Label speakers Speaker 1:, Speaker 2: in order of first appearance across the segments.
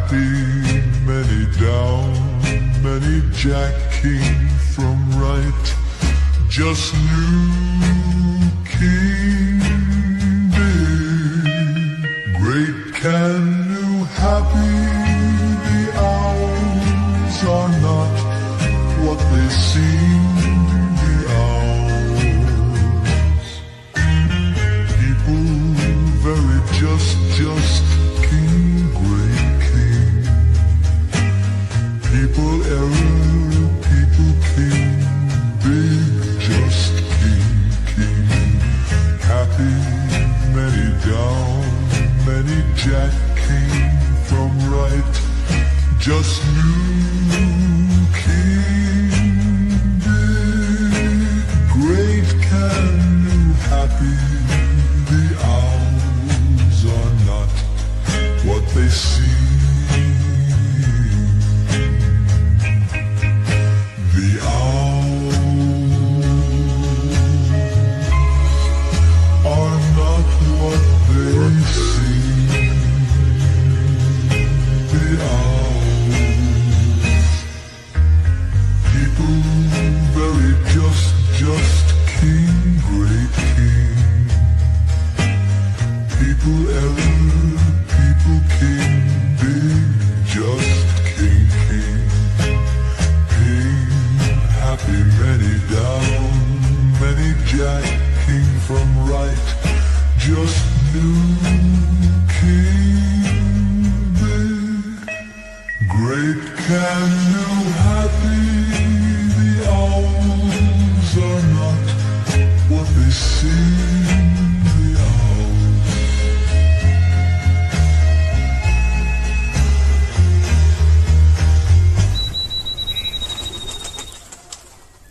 Speaker 1: happy, many down, many Jack came from right, just new king big, great can new happy, the owls are not what they seem, the owls, people very just king, great king, people error, people king, big just king, happy, many down, many Jack came from right, just new king big, great can new happy, the owls are not what they seem, the owls are not what they seem, the owls, people very just king, great king, people error, people king, big just king, happy, many down, many Jack king from right, just new king big, great can new happy, the owls are not what they seem, the owls.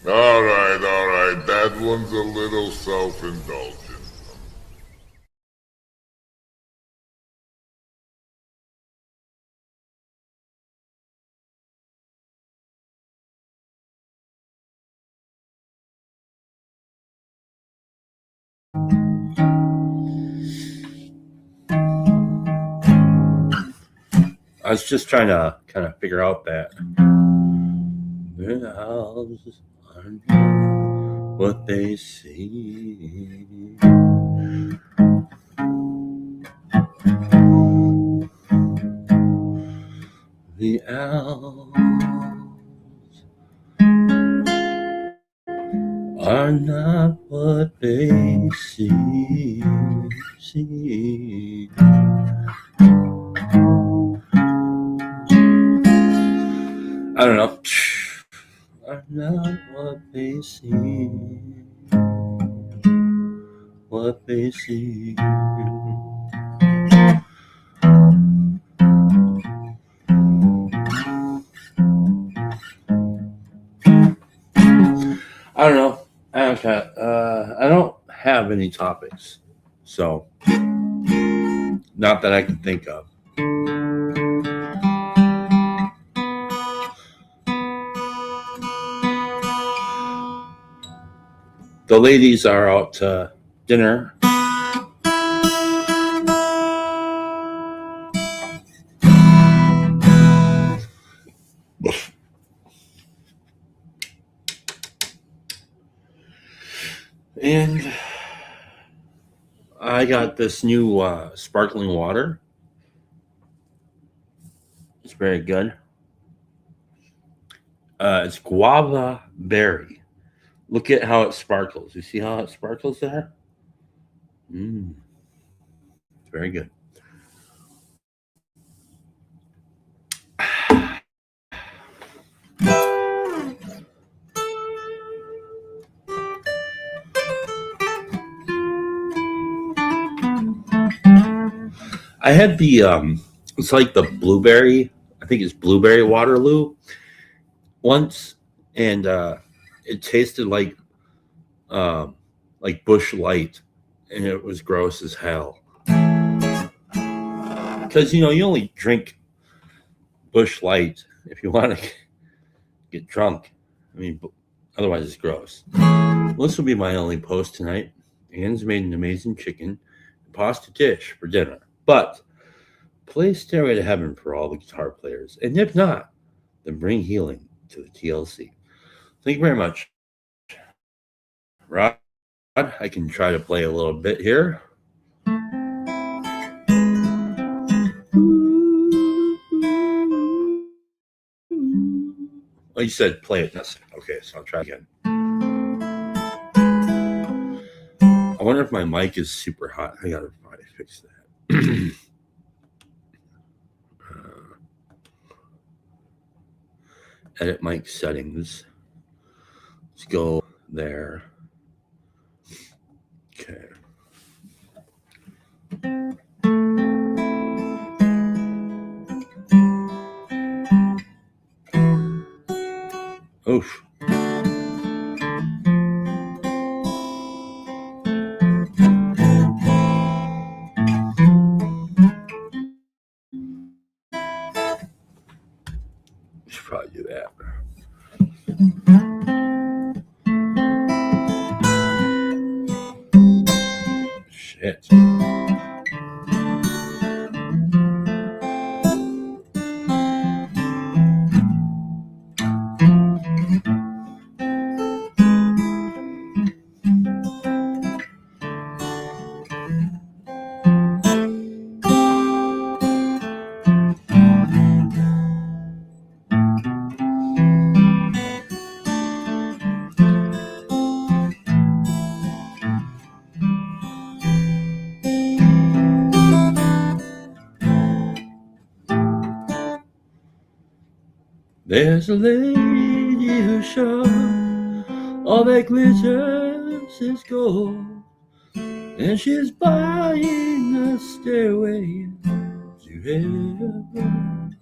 Speaker 2: All right, that one's a little self-indulgent.
Speaker 3: I was just trying to kind of figure out that the houses aren't what they seem. The owls are not what they seem. I don't know. Are not what they seem. What they seem. I don't know. I don't have any topics, so not that I can think of. The ladies are out to dinner. And I got this new sparkling water. It's very good. It's guava berry. Look at how it sparkles. You see how it sparkles there? It's very good. I had the it's like the blueberry. I think it's blueberry Waterloo once, and it tasted like Bush Light, and it was gross as hell. Because you only drink Bush Light if you want to get drunk. I mean, otherwise it's gross. Well, this will be my only post tonight. Anne's made an amazing chicken and pasta dish for dinner. But play Stairway to Heaven for all the guitar players. And if not, then bring healing to the TLC. Thank you very much. Rod, I can try to play a little bit here. Oh, you said play it. Okay, so I'll try again. I wonder if my mic is super hot. I gotta probably fix that. Edit mic settings. Let's go there. Okay. Oof. Should probably do that. Shit. There's a lady who's sure all that glitters is gold, and she's buying a stairway to heaven.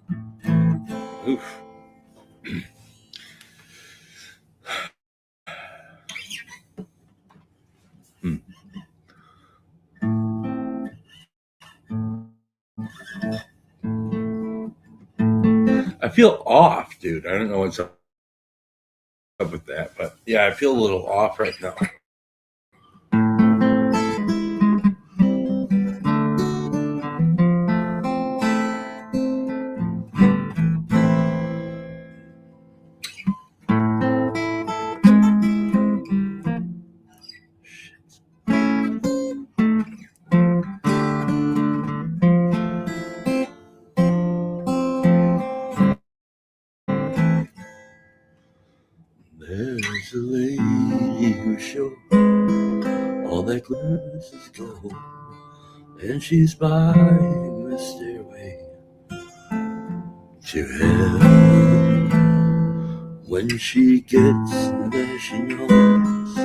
Speaker 3: Oof. I feel off, dude. I don't know what's up with that, but yeah, I feel a little off right now. There's a lady who's sure all that glitters is gold, and she's buying the stairway to heaven. When she gets there, she knows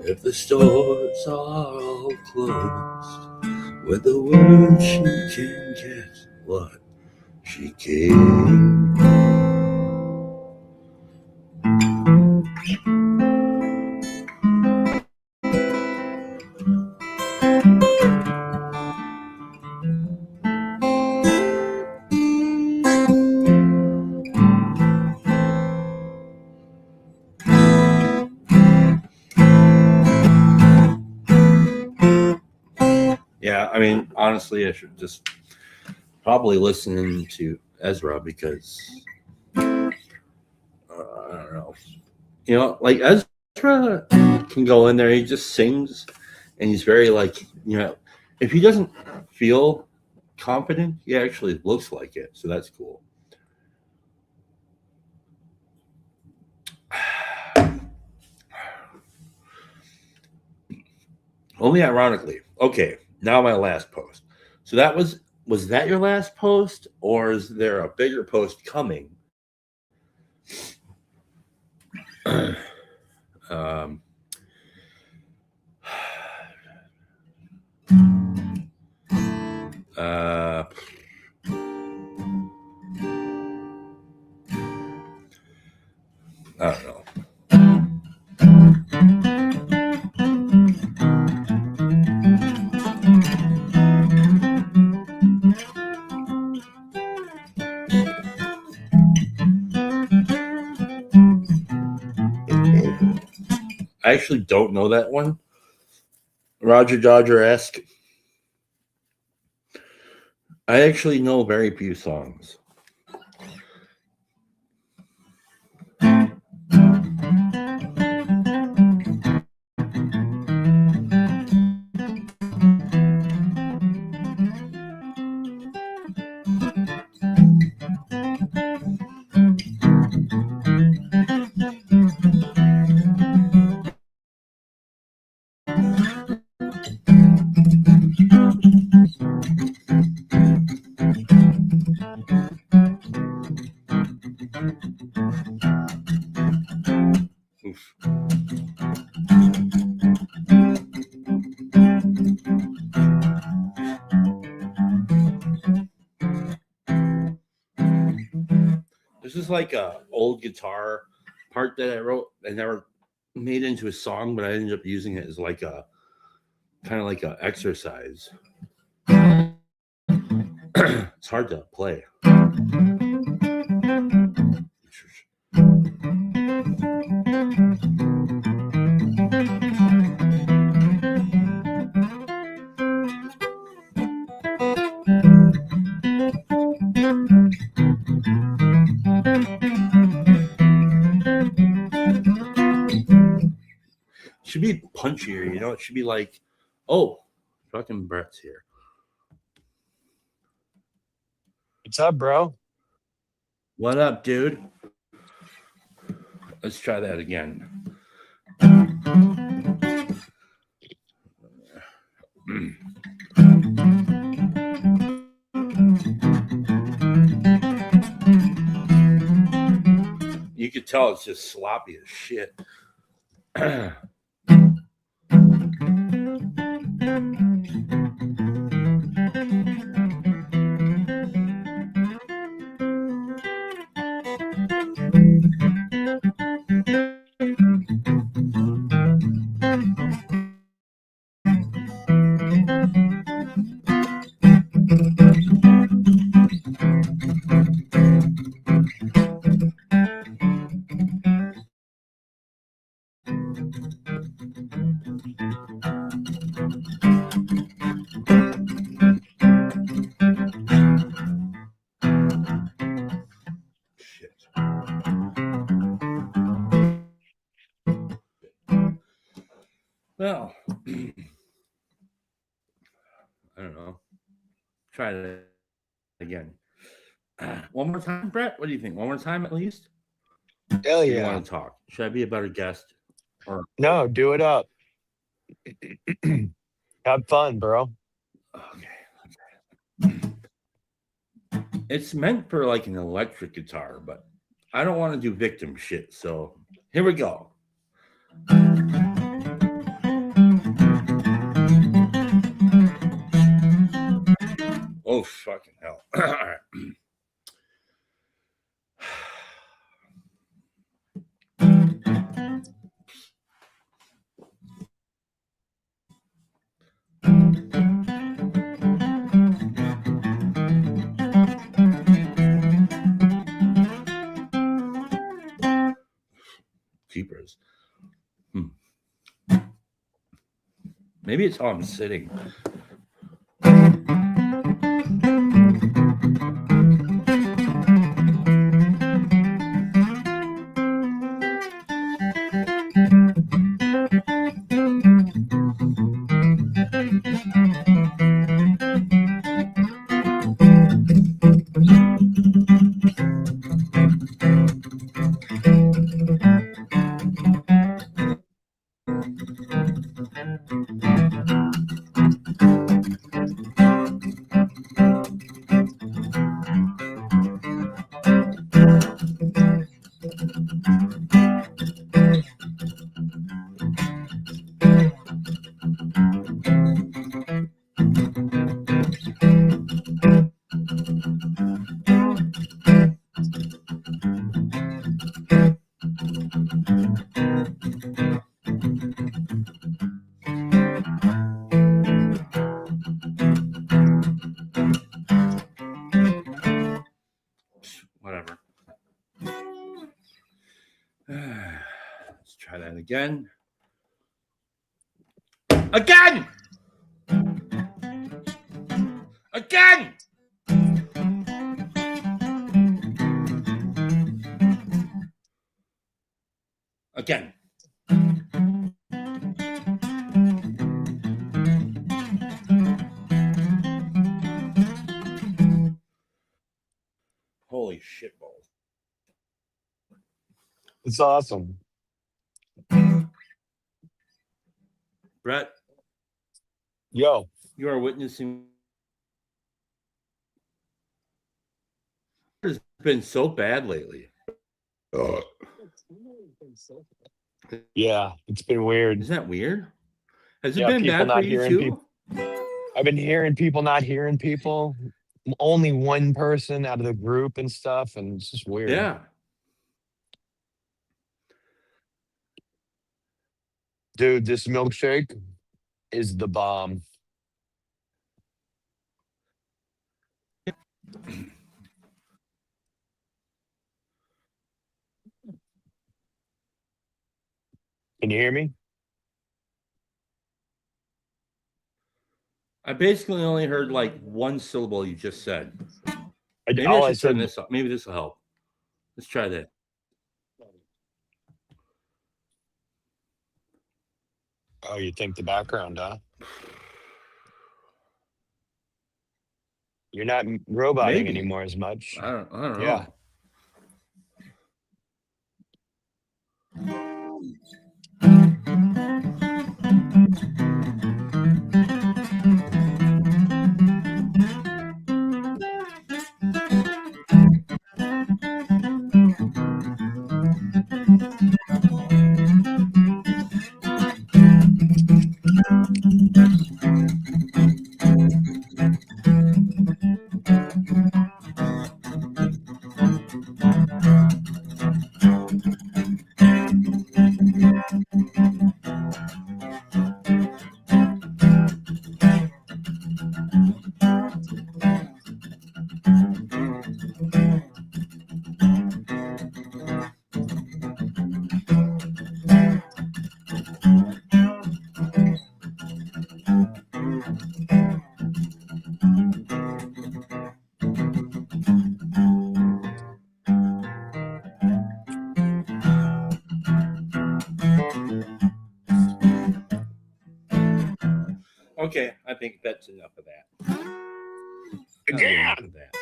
Speaker 3: if the stores are all closed, with the word she can get what she came. Yeah, I mean, honestly, I should just probably listen to Ezra because I don't know. You know, like Ezra can go in there, he just sings, and he's very like, you know, if he doesn't feel confident, he actually looks like it. So that's cool. Only ironically. Okay, now my last post. So that was that your last post, or is there a bigger post coming? I don't know. I actually don't know that one. Roger Dodger-esque. I actually know very few songs. Oof. This is like a old guitar part that I wrote. I never made into a song, but I ended up using it as like a kind of like a exercise. It's hard to play. Should be punchier, you know. It should be like, oh, fucking Brett's here.
Speaker 4: What's up, bro?
Speaker 3: What up, dude? Let's try that again. You could tell it's just sloppy as shit. Shit. Well, I don't know. Try that again. One more time, Brett? What do you think? One more time at least?
Speaker 4: Hell
Speaker 3: Or you
Speaker 4: yeah.
Speaker 3: want to talk? Should I be a better guest? Or
Speaker 4: No, do it up. Have fun, bro.
Speaker 3: okay. It's meant for like an electric guitar, but I don't want to do victim shit. So here we go. Oh, fucking hell. All right. Jeepers. Maybe it's how I'm sitting. Whatever. Let's try that again. Again! Again! again. Holy shit balls.
Speaker 4: It's awesome.
Speaker 3: Brett,
Speaker 4: Yo,
Speaker 3: you are witnessing. It's been so bad lately.
Speaker 4: yeah, it's been weird.
Speaker 3: Isn't that weird? Has it
Speaker 4: Yeah,
Speaker 3: been
Speaker 4: people
Speaker 3: bad for
Speaker 4: not
Speaker 3: you
Speaker 4: hearing
Speaker 3: too?
Speaker 4: people. I've been hearing people not hearing people. Only one person out of the group and stuff, and it's just weird.
Speaker 3: Yeah.
Speaker 4: Dude, this milkshake is the bomb. Can you hear me?
Speaker 3: I basically only heard like one syllable you just said. Maybe
Speaker 4: All
Speaker 3: I
Speaker 4: I
Speaker 3: should turn
Speaker 4: said,
Speaker 3: this up. Maybe this will help. Let's try that.
Speaker 4: oh, you think the background, huh? You're not roboting
Speaker 3: Maybe.
Speaker 4: anymore as much.
Speaker 3: I don't know.
Speaker 4: Yeah.
Speaker 3: Okay, I think that's enough of that.
Speaker 4: Again.
Speaker 3: Enough of that.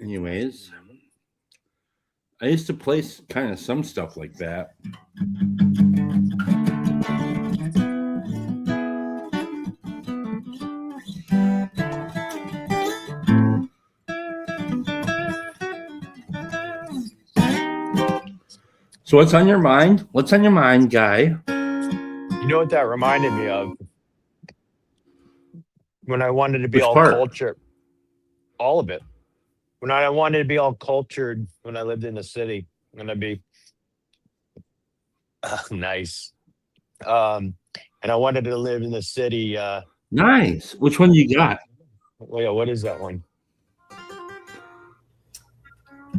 Speaker 3: Anyways, I used to play kind of some stuff like that. So what's on your mind? What's on your mind, guy?
Speaker 4: You know what that reminded me of? When I wanted to be
Speaker 3: Which
Speaker 4: all
Speaker 3: part?
Speaker 4: cultured. All of it. When I wanted to be all cultured when I lived in the city. And I'd be nice. And I wanted to live in the city.
Speaker 3: Nice. Which one you got?
Speaker 4: Well, yeah, what is that one?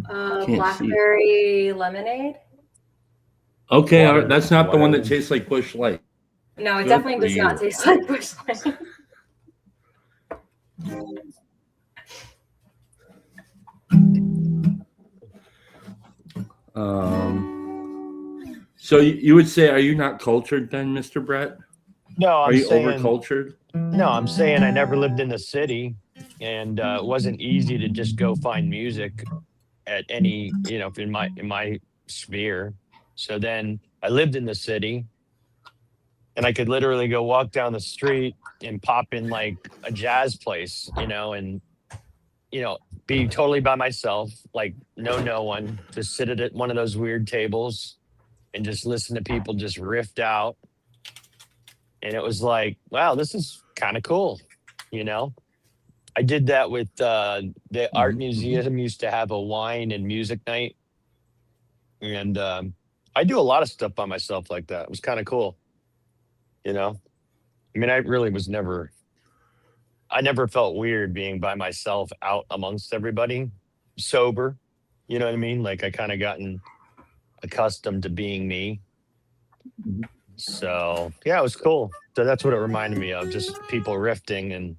Speaker 3: Can't see.
Speaker 5: Blackberry lemonade.
Speaker 3: Okay, all
Speaker 4: Water-
Speaker 3: right, that's not the one that
Speaker 4: water.
Speaker 3: tastes like Bush Light.
Speaker 5: No, it
Speaker 3: Good
Speaker 5: definitely
Speaker 3: for
Speaker 5: does not
Speaker 3: you.
Speaker 5: taste like Bush Light.
Speaker 3: So you would say, are you not cultured then, Mr. Brett?
Speaker 4: No,
Speaker 3: Are
Speaker 4: I'm
Speaker 3: you
Speaker 4: saying,
Speaker 3: over cultured?
Speaker 4: no, I'm saying I never lived in the city, and it wasn't easy to just go find music at any, in my sphere. So then I lived in the city, and I could literally go walk down the street and pop in like a jazz place, and be totally by myself, like no one, just sit at one of those weird tables and just listen to people just riffed out. And it was like, wow, this is kind of cool. I did that with the art museum used to have a wine and music night. And I do a lot of stuff by myself like that. It was kind of cool. I really was I never felt weird being by myself out amongst everybody, sober. You know what I mean? Like I kind of gotten accustomed to being me. So yeah, it was cool. So that's what it reminded me of, just people riffing and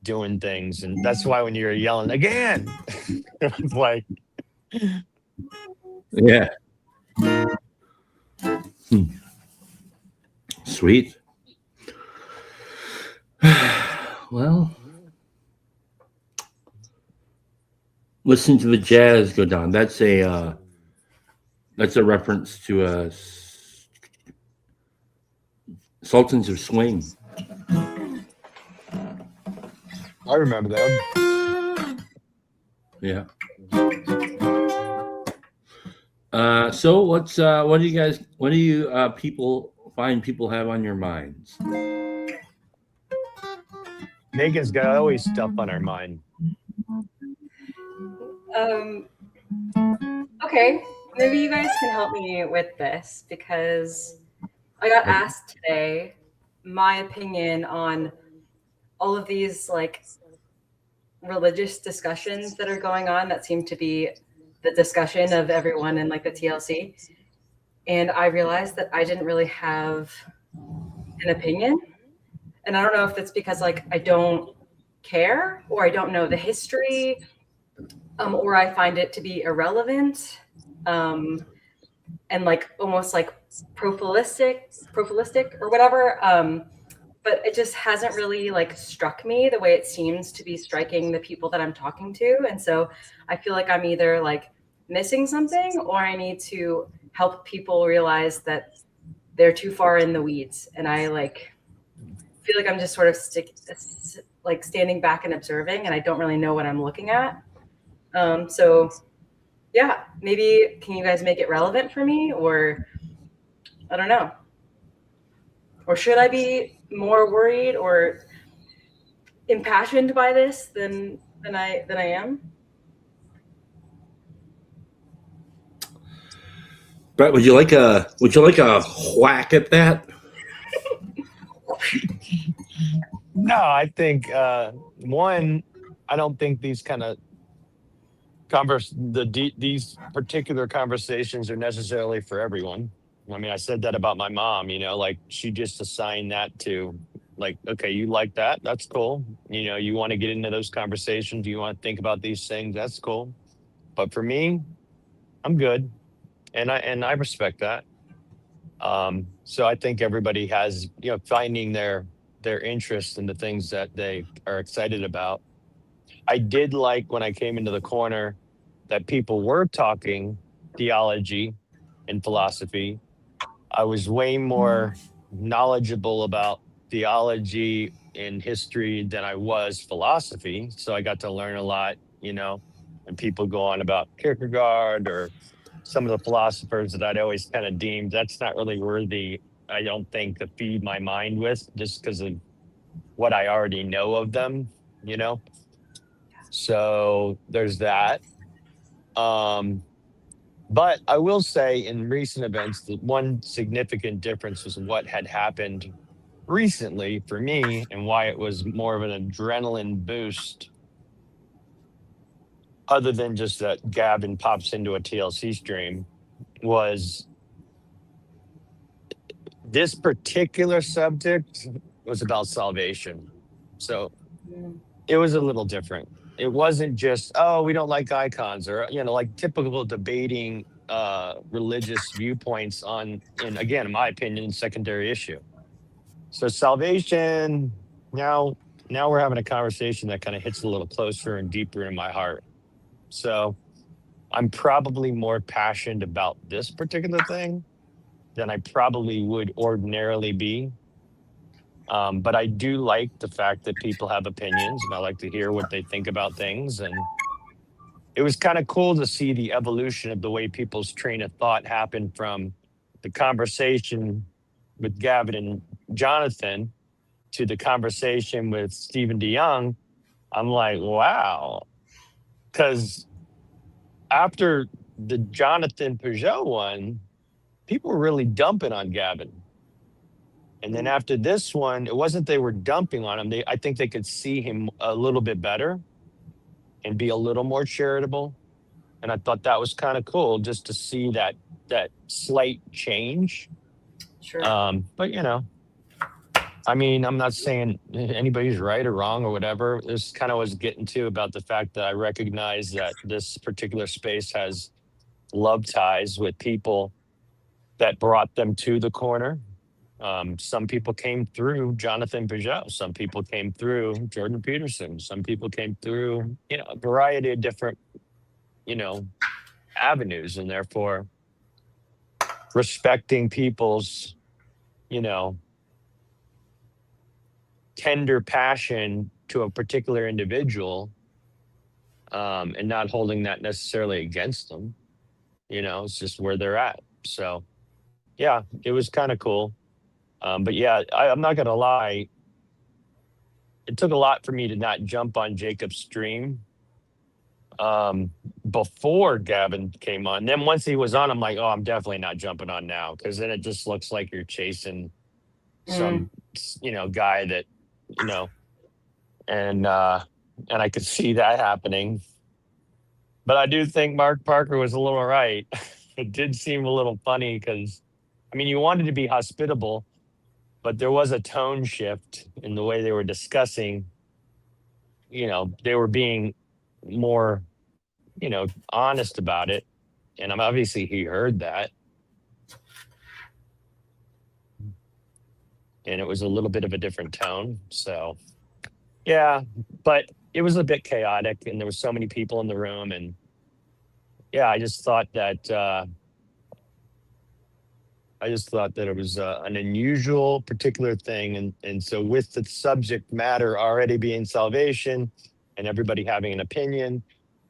Speaker 4: doing things, and that's why when you're yelling again, it's like,
Speaker 3: Yeah. Sweet. Well, listen to the jazz go down. That's a reference to Sultans of Swing.
Speaker 4: I remember them.
Speaker 3: Yeah. So what do you people have on your minds?
Speaker 4: Megan's got always stuff on her mind.
Speaker 5: Okay, maybe you guys can help me with this because I got asked today my opinion on all of these like religious discussions that are going on that seem to be the discussion of everyone in like the TLC. And I realized that I didn't really have an opinion. And I don't know if that's because like I don't care or I don't know the history, or I find it to be irrelevant, and like almost like prophylistic or whatever. But it just hasn't really like struck me the way it seems to be striking the people that I'm talking to. And so I feel like I'm either like missing something or I need to help people realize that they're too far in the weeds. And I like feel like I'm just sort of standing back and observing, and I don't really know what I'm looking at. So yeah, maybe can you guys make it relevant for me, or I don't know. Or should I be more worried or impassioned by this than I am?
Speaker 3: Brett, would you like a whack at that?
Speaker 4: No, I think one, I don't think these kind of these particular conversations are necessarily for everyone. I mean, I said that about my mom, like she just assigned that to like, okay, you like that? That's cool. You want to get into those conversations. You want to think about these things. That's cool. But for me, I'm good. And I respect that. So I think everybody has, finding their interest in the things that they are excited about. I did like when I came into the corner that people were talking theology and philosophy. I was way more knowledgeable about theology and history than I was philosophy. So I got to learn a lot, and people go on about Kierkegaard or some of the philosophers that I'd always kind of deemed that's not really worthy, I don't think, to feed my mind with just because of what I already know of them, So there's that. But I will say in recent events, the one significant difference was what had happened recently for me and why it was more of an adrenaline boost other than just that Gavin pops into a TLC stream was this particular subject was about salvation. So it was a little different. It wasn't just, oh, we don't like icons or, like typical debating religious viewpoints on, and again, in my opinion, secondary issue. So salvation, now we're having a conversation that kind of hits a little closer and deeper in my heart. So I'm probably more passionate about this particular thing than I probably would ordinarily be. But I do like the fact that people have opinions, and I like to hear what they think about things. And it was kind of cool to see the evolution of the way people's train of thought happened from the conversation with Gavin and Jonathan to the conversation with Stephen DeYoung. I'm like, wow. Because after the Jonathan Peugeot one, people were really dumping on Gavin. And then after this one, it wasn't they were dumping on him. I think they could see him a little bit better and be a little more charitable. And I thought that was kind of cool just to see that slight change.
Speaker 5: Sure.
Speaker 4: But I mean, I'm not saying anybody's right or wrong or whatever. This kind of was getting to about the fact that I recognize that this particular space has love ties with people that brought them to the corner. Some people came through Jonathan Peugeot. Some people came through Jordan Peterson. Some people came through, a variety of different, you know, avenues, and therefore respecting people's, you know, tender passion to a particular individual, and not holding that necessarily against them. It's just where they're at. So, yeah, it was kind of cool. But yeah, I'm not gonna lie. It took a lot for me to not jump on Jacob's stream before Gavin came on. Then once he was on, I'm like, oh, I'm definitely not jumping on now, because then it just looks like you're chasing some guy that you know and I could see that happening. But I do think Mark Parker was a little right. It did seem a little funny because, I mean, you wanted to be hospitable, but there was a tone shift in the way they were discussing. They were being more, honest about it. And obviously he heard that. And it was a little bit of a different tone. So, yeah, but it was a bit chaotic and there was so many people in the room. And yeah, I just thought that it was an unusual particular thing. And so with the subject matter already being salvation and everybody having an opinion,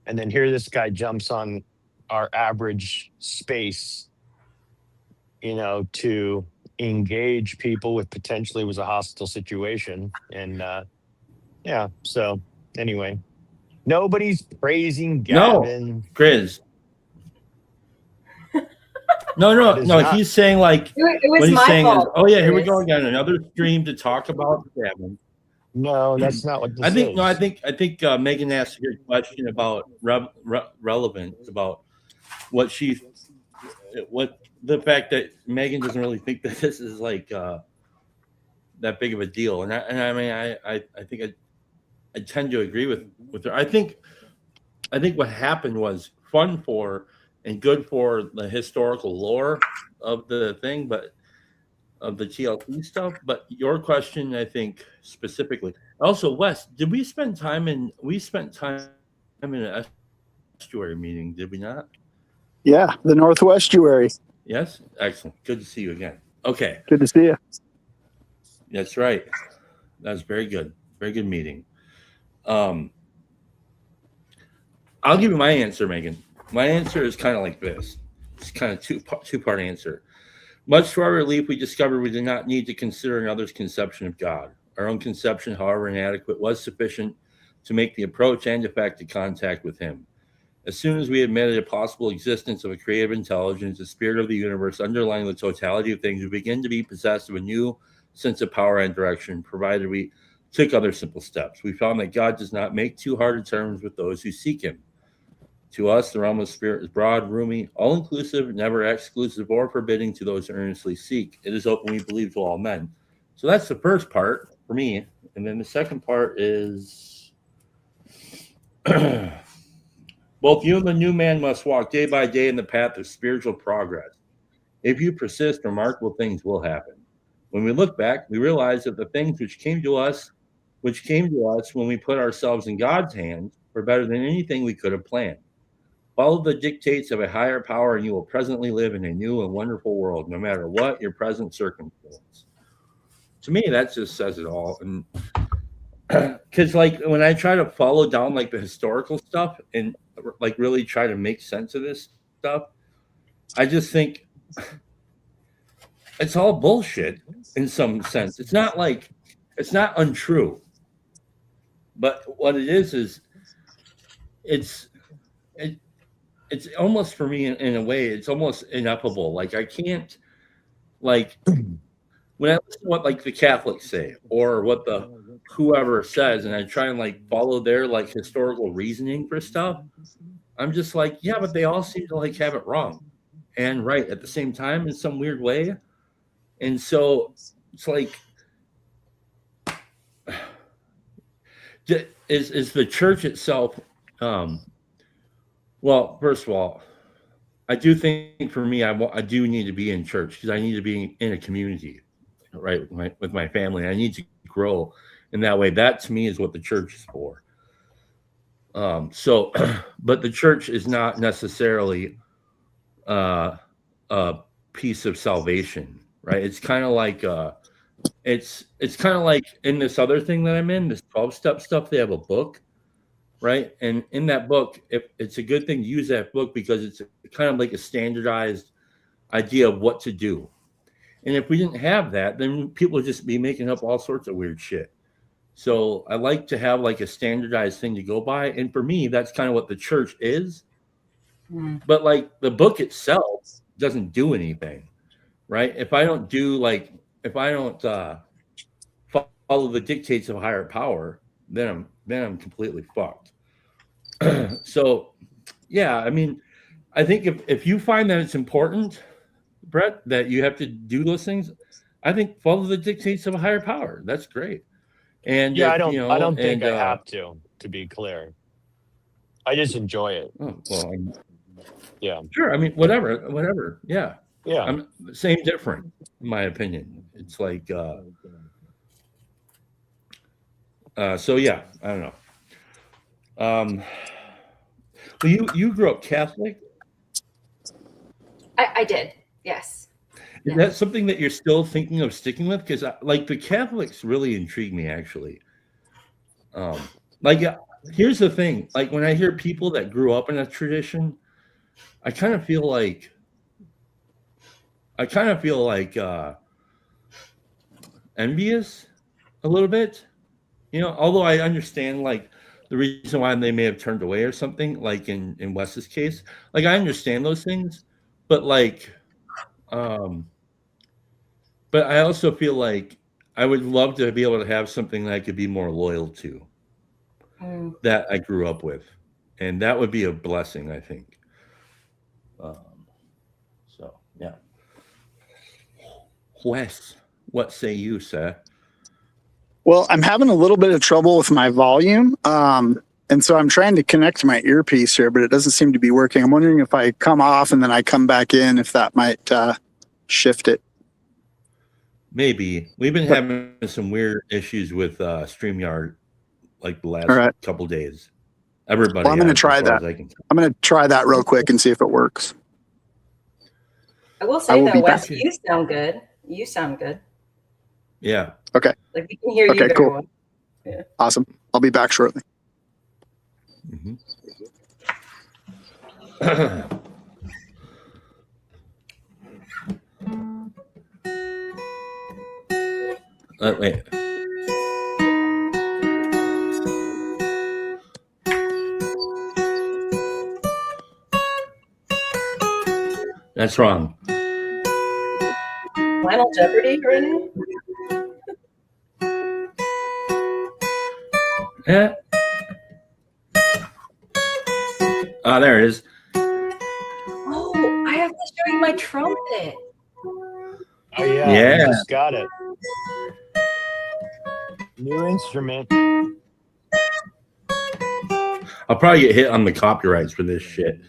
Speaker 4: and then here this guy jumps on our average space, to engage people with potentially was a hostile situation. And yeah, so anyway, nobody's praising Gavin.
Speaker 3: No, Grizz. No.
Speaker 4: not.
Speaker 3: He's saying like
Speaker 5: It was
Speaker 3: what he's
Speaker 5: my
Speaker 3: saying
Speaker 5: fault.
Speaker 3: is, oh yeah, here we
Speaker 5: Chris.
Speaker 3: go again, another stream to talk about Gavin.
Speaker 4: No, that's not what this
Speaker 3: I think
Speaker 4: is.
Speaker 3: no, I think Megan asked a good question about relevance, about what the fact that Megan doesn't really think that this is like that big of a deal, and I mean I think I tend to agree with her. I think what happened was fun for and good for the historical lore of the thing, but of the TLC stuff. But your question, I think specifically. Also, Wes, did we spend time in? We spent time in an estuary meeting, did we not?
Speaker 6: Yeah, the Northwest Estuary.
Speaker 3: Yes, excellent. Good to see you again. Okay,
Speaker 6: Good to see you.
Speaker 3: that's right. That's very good. Very good meeting. I'll give you my answer, Megan. My answer is kind of like this. It's kind of two-part answer. Much to our relief, we discovered we did not need to consider another's conception of God. Our own conception, however inadequate, was sufficient to make the approach and effective contact with him. As soon as we admitted a possible existence of a creative intelligence, the spirit of the universe underlying the totality of things, we begin to be possessed of a new sense of power and direction, provided we took other simple steps. We found that God does not make too hard of terms with those who seek him. To us, the realm of spirit is broad, roomy, all-inclusive, never exclusive or forbidding to those who earnestly seek. It is open, we believe, to all men. So that's the first part for me. And then the second part is both you and the new man must walk day by day in the path of spiritual progress. If you persist, remarkable things will happen. When we look back, we realize that the things which came to us when we put ourselves in God's hands, were better than anything we could have planned. Follow the dictates of a higher power, and you will presently live in a new and wonderful world, no matter what your present circumstance. To me, that just says it all. And because, like, when I try to follow down like the historical stuff and like really try to make sense of this stuff, I just think it's all bullshit in some sense. It's not untrue, but what it is it's almost, for me, in a way, it's almost ineffable. Like, I can't, like, when I listen to what like the Catholics say or what the whoever says, and I try and like follow their like historical reasoning for stuff, I'm just like, yeah, but they all seem to like have it wrong and right at the same time in some weird way. And so it's like, Is the church itself? Well, first of all, I do think for me, I do need to be in church because I need to be in a community, right, with my family. I need to grow in that way. That to me is what the church is for. So, but the church is not necessarily a piece of salvation, right? It's kind of like it's kind of like in this other thing that I'm in, this 12-step stuff. They have a book, right? And in that book, if it's a good thing to use that book because it's kind of like a standardized idea of what to do. And if we didn't have that, then people would just be making up all sorts of weird shit. So I like to have like a standardized thing to go by. And for me, that's kind of what the church is. But like the book itself doesn't do anything, right? If I don't follow the dictates of higher power, then I'm completely fucked. So yeah, I mean, I think if you find that it's important, Brett, that you have to do those things, I think follow the dictates of a higher power. That's great. And
Speaker 4: Yeah, I don't think I have to be clear. I just enjoy it.
Speaker 3: Oh, well,
Speaker 4: Yeah.
Speaker 3: sure. I mean, whatever. Yeah.
Speaker 4: Yeah.
Speaker 3: I'm same different, in my opinion. It's like so yeah, I don't know. Well, you grew up Catholic?
Speaker 5: I did. Yes.
Speaker 3: Is that something that you're still thinking of sticking with? Because like the Catholics really intrigue me, actually. Here's the thing: like when I hear people that grew up in a tradition, I kind of feel like envious a little bit. Although I understand like the reason why they may have turned away or something, like in Wes's case, like I understand those things, but like. But I also feel like I would love to be able to have something that I could be more loyal to that I grew up with. And that would be a blessing, I think. So, yeah. Wes, what say you, sir?
Speaker 6: Well, I'm having a little bit of trouble with my volume. And so I'm trying to connect to my earpiece here, but it doesn't seem to be working. I'm wondering if I come off and then I come back in, if that might shift it.
Speaker 3: Maybe. We've been having some weird issues with StreamYard like the last couple days. Everybody.
Speaker 6: Well, I'm going to try that. I'm going to try that real quick and see if it works.
Speaker 5: I will say though, Wes, you sound good. You sound good.
Speaker 3: Yeah.
Speaker 6: Okay.
Speaker 5: Like we can hear you.
Speaker 6: Okay,
Speaker 5: very
Speaker 6: cool.
Speaker 5: well. Yeah.
Speaker 6: Awesome. I'll be back shortly.
Speaker 3: Mm-hmm. Wait. That's wrong.
Speaker 5: Final Jeopardy right now?
Speaker 3: Yeah. Oh, there it is.
Speaker 5: Oh, I have to show you my trumpet.
Speaker 4: Oh yeah.
Speaker 3: Yeah.
Speaker 4: I just got it. New instrument.
Speaker 3: I'll probably get hit on the copyrights for this shit.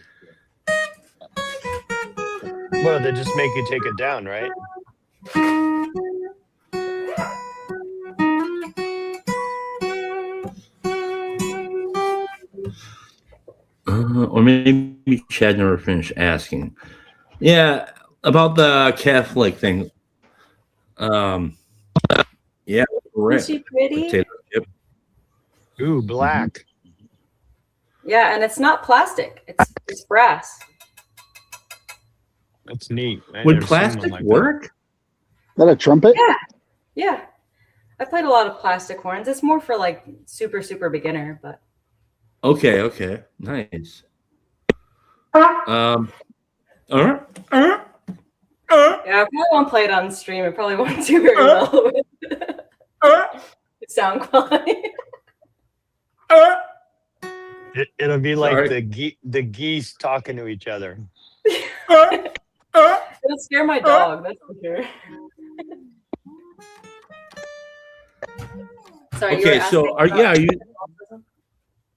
Speaker 4: Well, they just make you take it down, right?
Speaker 3: Or maybe Chad never finished asking. Yeah, about the Catholic thing. Yeah,
Speaker 5: Is she pretty?
Speaker 3: potato chip.
Speaker 4: Ooh, black.
Speaker 5: Yeah, and it's not plastic. It's brass.
Speaker 4: That's neat. I
Speaker 3: Would
Speaker 4: never seen one
Speaker 3: plastic
Speaker 4: like that.
Speaker 3: work?
Speaker 6: Is that a trumpet?
Speaker 5: Yeah. I played a lot of plastic horns. It's more for like super, super beginner, but
Speaker 3: Okay, nice.
Speaker 5: yeah, I probably won't play it on stream. It probably won't do very well with sound quality.
Speaker 4: It'll be like
Speaker 3: Sorry.
Speaker 4: the geese talking to each other.
Speaker 5: It'll scare my dog, that's for sure. Sorry, you were
Speaker 3: Okay, so
Speaker 5: asking
Speaker 3: are you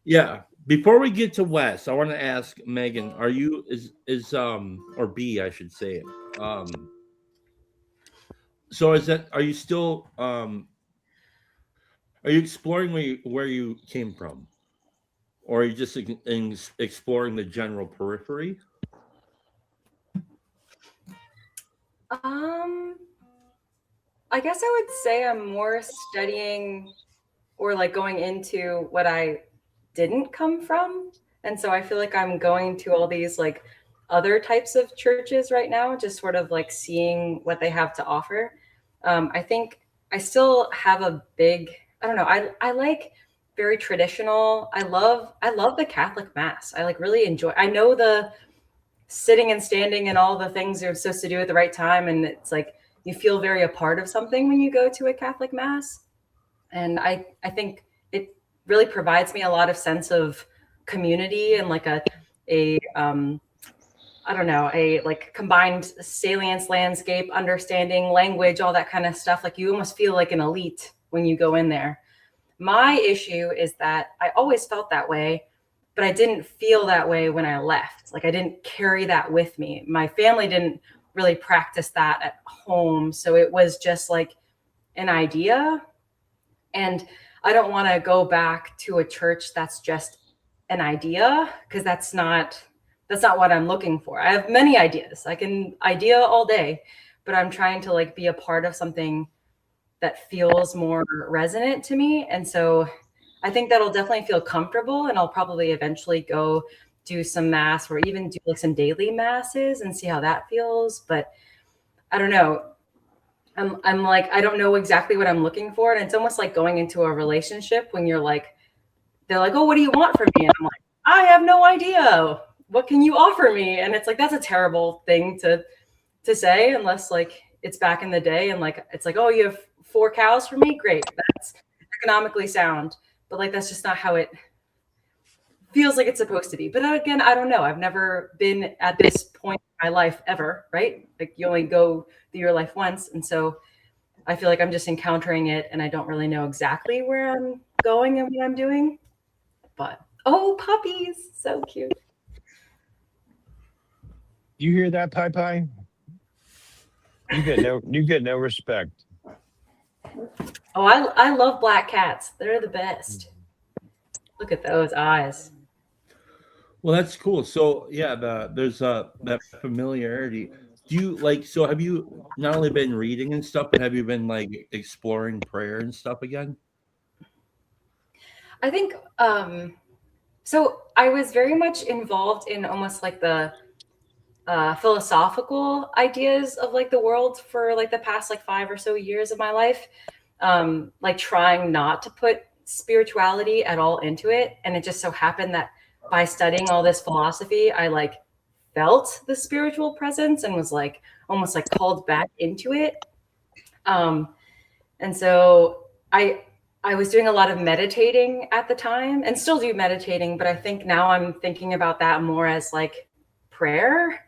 Speaker 3: Yeah. Before we get to Wes, I want to ask Megan, are you is or B I should say it. So is that are you still are you exploring where you came from? Or are you just exploring the general periphery?
Speaker 5: Um, I guess I would say I'm more studying or like going into what I didn't come from. And so I feel like I'm going to all these like other types of churches right now, just sort of like seeing what they have to offer. I think I still have a big, I don't know, I like very traditional. I love the Catholic Mass. I like really enjoy. I know the sitting and standing and all the things you're supposed to do at the right time, and it's like you feel very a part of something when you go to a Catholic Mass. And I think it really provides me a lot of sense of community and like a I don't know, a like combined salience, landscape, understanding, language, all that kind of stuff. Like you almost feel like an elite when you go in there. My issue is that I always felt that way, but I didn't feel that way when I left. Like I didn't carry that with me. My family didn't really practice that at home. So it was just like an idea. And I don't want to go back to a church that's just an idea, because that's not what I'm looking for. I have many ideas. I can idea all day, but I'm trying to like be a part of something that feels more resonant to me. And so I think that'll definitely feel comfortable, and I'll probably eventually go do some mass or even do like some daily masses and see how that feels. But I don't know. I'm like, I don't know exactly what I'm looking for. And it's almost like going into a relationship when you're like, they're like, oh, what do you want from me? And I'm like, I have no idea. What can you offer me? And it's like, that's a terrible thing to say, unless like it's back in the day and like, it's like, oh, you have 4 cows for me? Great. That's economically sound. But like, that's just not how it feels like it's supposed to be. But again, I don't know. I've never been at this point in my life ever, right? Like you only go through your life once. And so I feel like I'm just encountering it and I don't really know exactly where I'm going and what I'm doing. But oh, puppies, so cute.
Speaker 4: You hear that, Pi Pi? You get no respect.
Speaker 5: Oh, I love black cats. They're the best. Look at those eyes.
Speaker 3: Well, that's cool. So yeah, there's that familiarity. Do you like? So have you not only been reading and stuff, but have you been like exploring prayer and stuff again?
Speaker 5: I think so I was very much involved in almost like the philosophical ideas of like the world for like the past like 5 or so years of my life, like trying not to put spirituality at all into it. And it just so happened that by studying all this philosophy, I like felt the spiritual presence and was like almost like called back into it. And so I was doing a lot of meditating at the time and still do meditating, but I think now I'm thinking about that more as like prayer.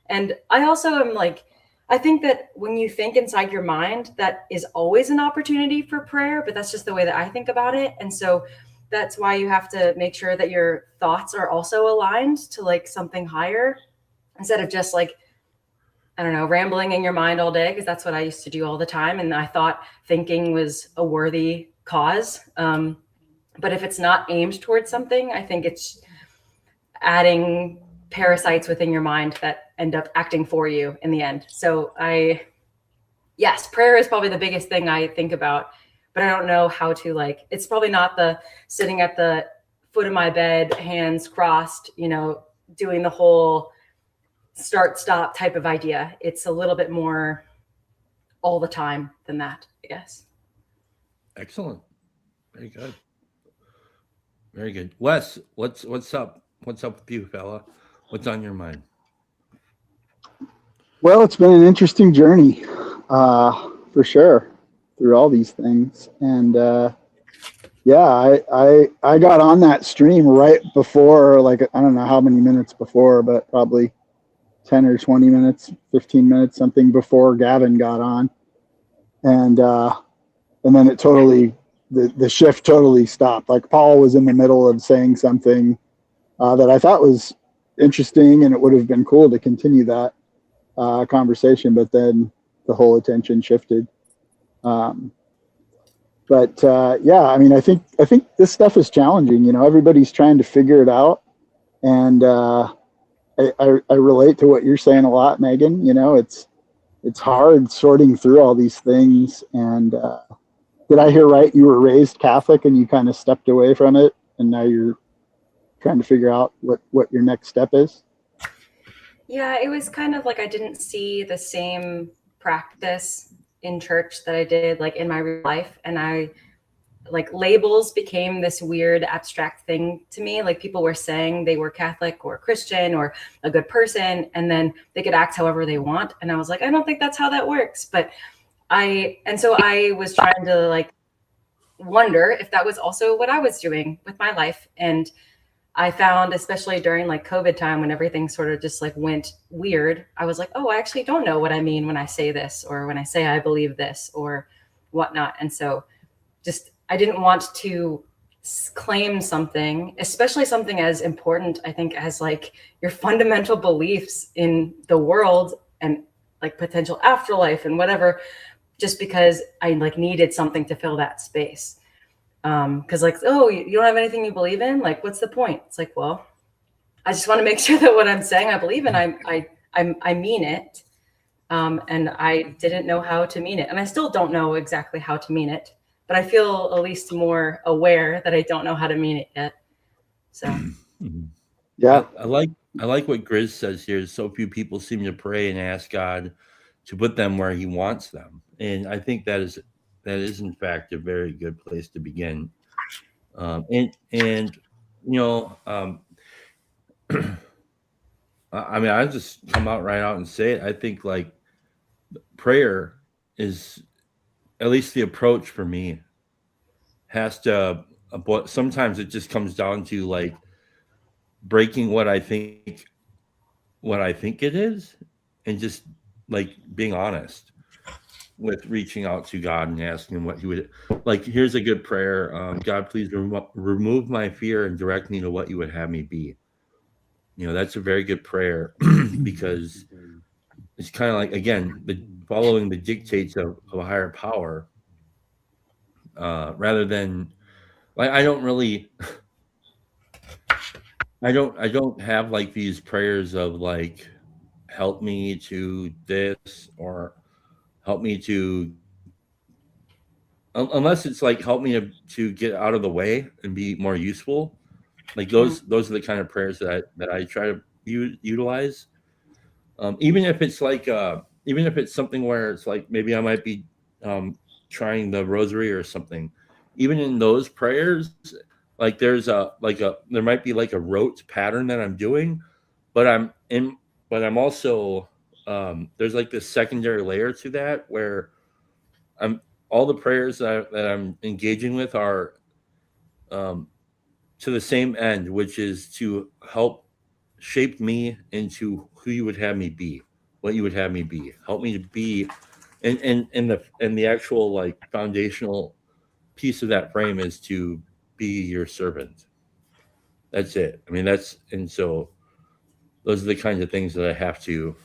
Speaker 5: And I also am like, I think that when you think inside your mind, that is always an opportunity for prayer, but that's just the way that I think about it. And so that's why you have to make sure that your thoughts are also aligned to like something higher instead of just like, I don't know, rambling in your mind all day, because that's what I used to do all the time. And I thought thinking was a worthy cause. But if it's not aimed towards something, I think it's adding parasites within your mind that end up acting for you in the end. So yes, prayer is probably the biggest thing I think about, but I don't know how to like, it's probably not the sitting at the foot of my bed, hands crossed, doing the whole start, stop type of idea. It's a little bit more all the time than that, I guess.
Speaker 3: Excellent. Very good. Very good. Wes, what's up? What's up with you, fella? What's on your mind?
Speaker 6: Well, it's been an interesting journey, for sure, through all these things. And yeah, I got on that stream right before, like, I don't know how many minutes before, but probably 10 or 20 minutes, 15 minutes, something before Gavin got on. And then it totally the shift totally stopped. Like Paul was in the middle of saying something that I thought was interesting, and it would have been cool to continue that conversation, but then the whole attention shifted. Yeah, I mean, I think this stuff is challenging. You know, everybody's trying to figure it out, and I relate to what you're saying a lot, Megan. You know, it's hard sorting through all these things. And did I hear right? You were raised Catholic and you kind of stepped away from it, and now you're trying to figure out what your next step is.
Speaker 5: Yeah, it was kind of like I didn't see the same practice in church that I did like in my real life, and I like labels became this weird abstract thing to me. Like people were saying they were Catholic or Christian or a good person, and then they could act however they want, and I was like, I don't think that's how that works. So I was trying to like wonder if that was also what I was doing with my life. And I found, especially during like COVID time, when everything sort of just like went weird, I was like, oh, I actually don't know what I mean when I say this, or when I say I believe this or whatnot. And so just, I didn't want to claim something, especially something as important, I think, as like your fundamental beliefs in the world and like potential afterlife and whatever, just because I like needed something to fill that space. Because like, oh, you don't have anything you believe in? Like, what's the point? It's like, well, I just want to make sure that what I'm saying I believe in, I mean it. And I didn't know how to mean it. And I still don't know exactly how to mean it, but I feel at least more aware that I don't know how to mean it yet. So
Speaker 6: Yeah.
Speaker 3: I like what Grizz says here. So few people seem to pray and ask God to put them where he wants them. And I think that is in fact a very good place to begin. And you know, I mean, I just come out right out and say it. I think like prayer is, at least the approach for me, has to, but sometimes it just comes down to like breaking what I think it is, and just like being honest with reaching out to God and asking him what he would like. Here's a good prayer. God, please remove my fear and direct me to what you would have me be. You know, that's a very good prayer because it's kind of like, again, following the dictates of a higher power, rather than like, I don't have like these prayers of like, help me to this, or help me to, unless it's like help me to get out of the way and be more useful. Like those are the kind of prayers that I try to utilize. Even if it's like even if it's something where it's like maybe I might be trying the rosary or something. Even in those prayers, like there might be like a rote pattern that I'm doing, but I'm also there's like this secondary layer to that where all the prayers that I'm engaging with are to the same end, which is to help shape me into who you would have me be, what you would have me be. Help me to be, and the actual like foundational piece of that frame is to be your servant. That's it. I mean, and so those are the kinds of things that I have to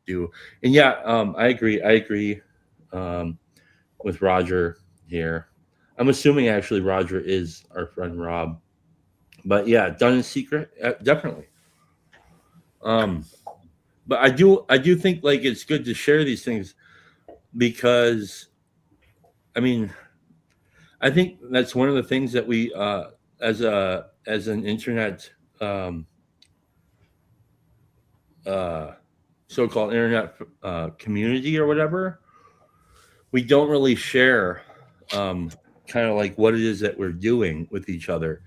Speaker 3: do. And yeah, I agree with Roger here. I'm assuming actually Roger is our friend Rob, but yeah, done in secret, definitely. But I do think like it's good to share these things, because I mean, I think that's one of the things that we as an internet so-called internet community or whatever, we don't really share kind of like what it is that we're doing with each other,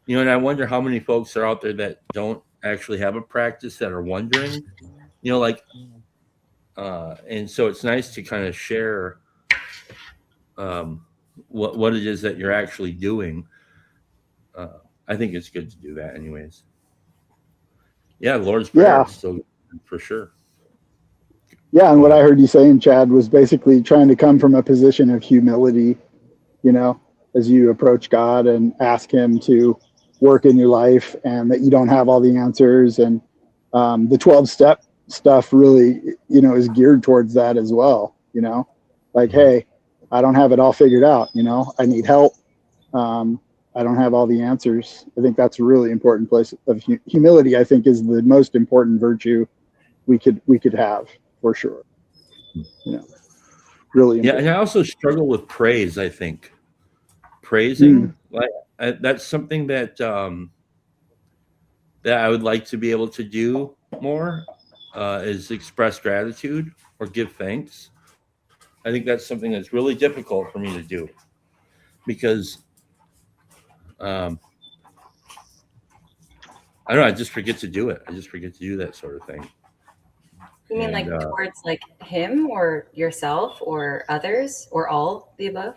Speaker 3: you know. And I wonder how many folks are out there that don't actually have a practice that are wondering, you know, like and so it's nice to kind of share what it is that you're actually doing. I think it's good to do that anyways. Yeah, Lord's Prayer is still for sure.
Speaker 6: Yeah, and what I heard you saying, Chad, was basically trying to come from a position of humility you know, as you approach God and ask Him to work in your life, and that you don't have all the answers. And the 12-step stuff really, you know, is geared towards that as well. You know, like, hey, I don't have it all figured out. You know, I need help. I don't have all the answers. I think that's a really important place of humility. I think is the most important virtue we could have, for sure. You know, really
Speaker 3: Yeah,
Speaker 6: important.
Speaker 3: and I also struggle with praise. I think praising, like that's something that that I would like to be able to do more, is express gratitude or give thanks. I think that's something that's really difficult for me to do because um, I don't know. I just forget to do it. I just forget to do that sort of thing.
Speaker 5: You mean
Speaker 3: And
Speaker 5: like towards like him or yourself or others or all the above?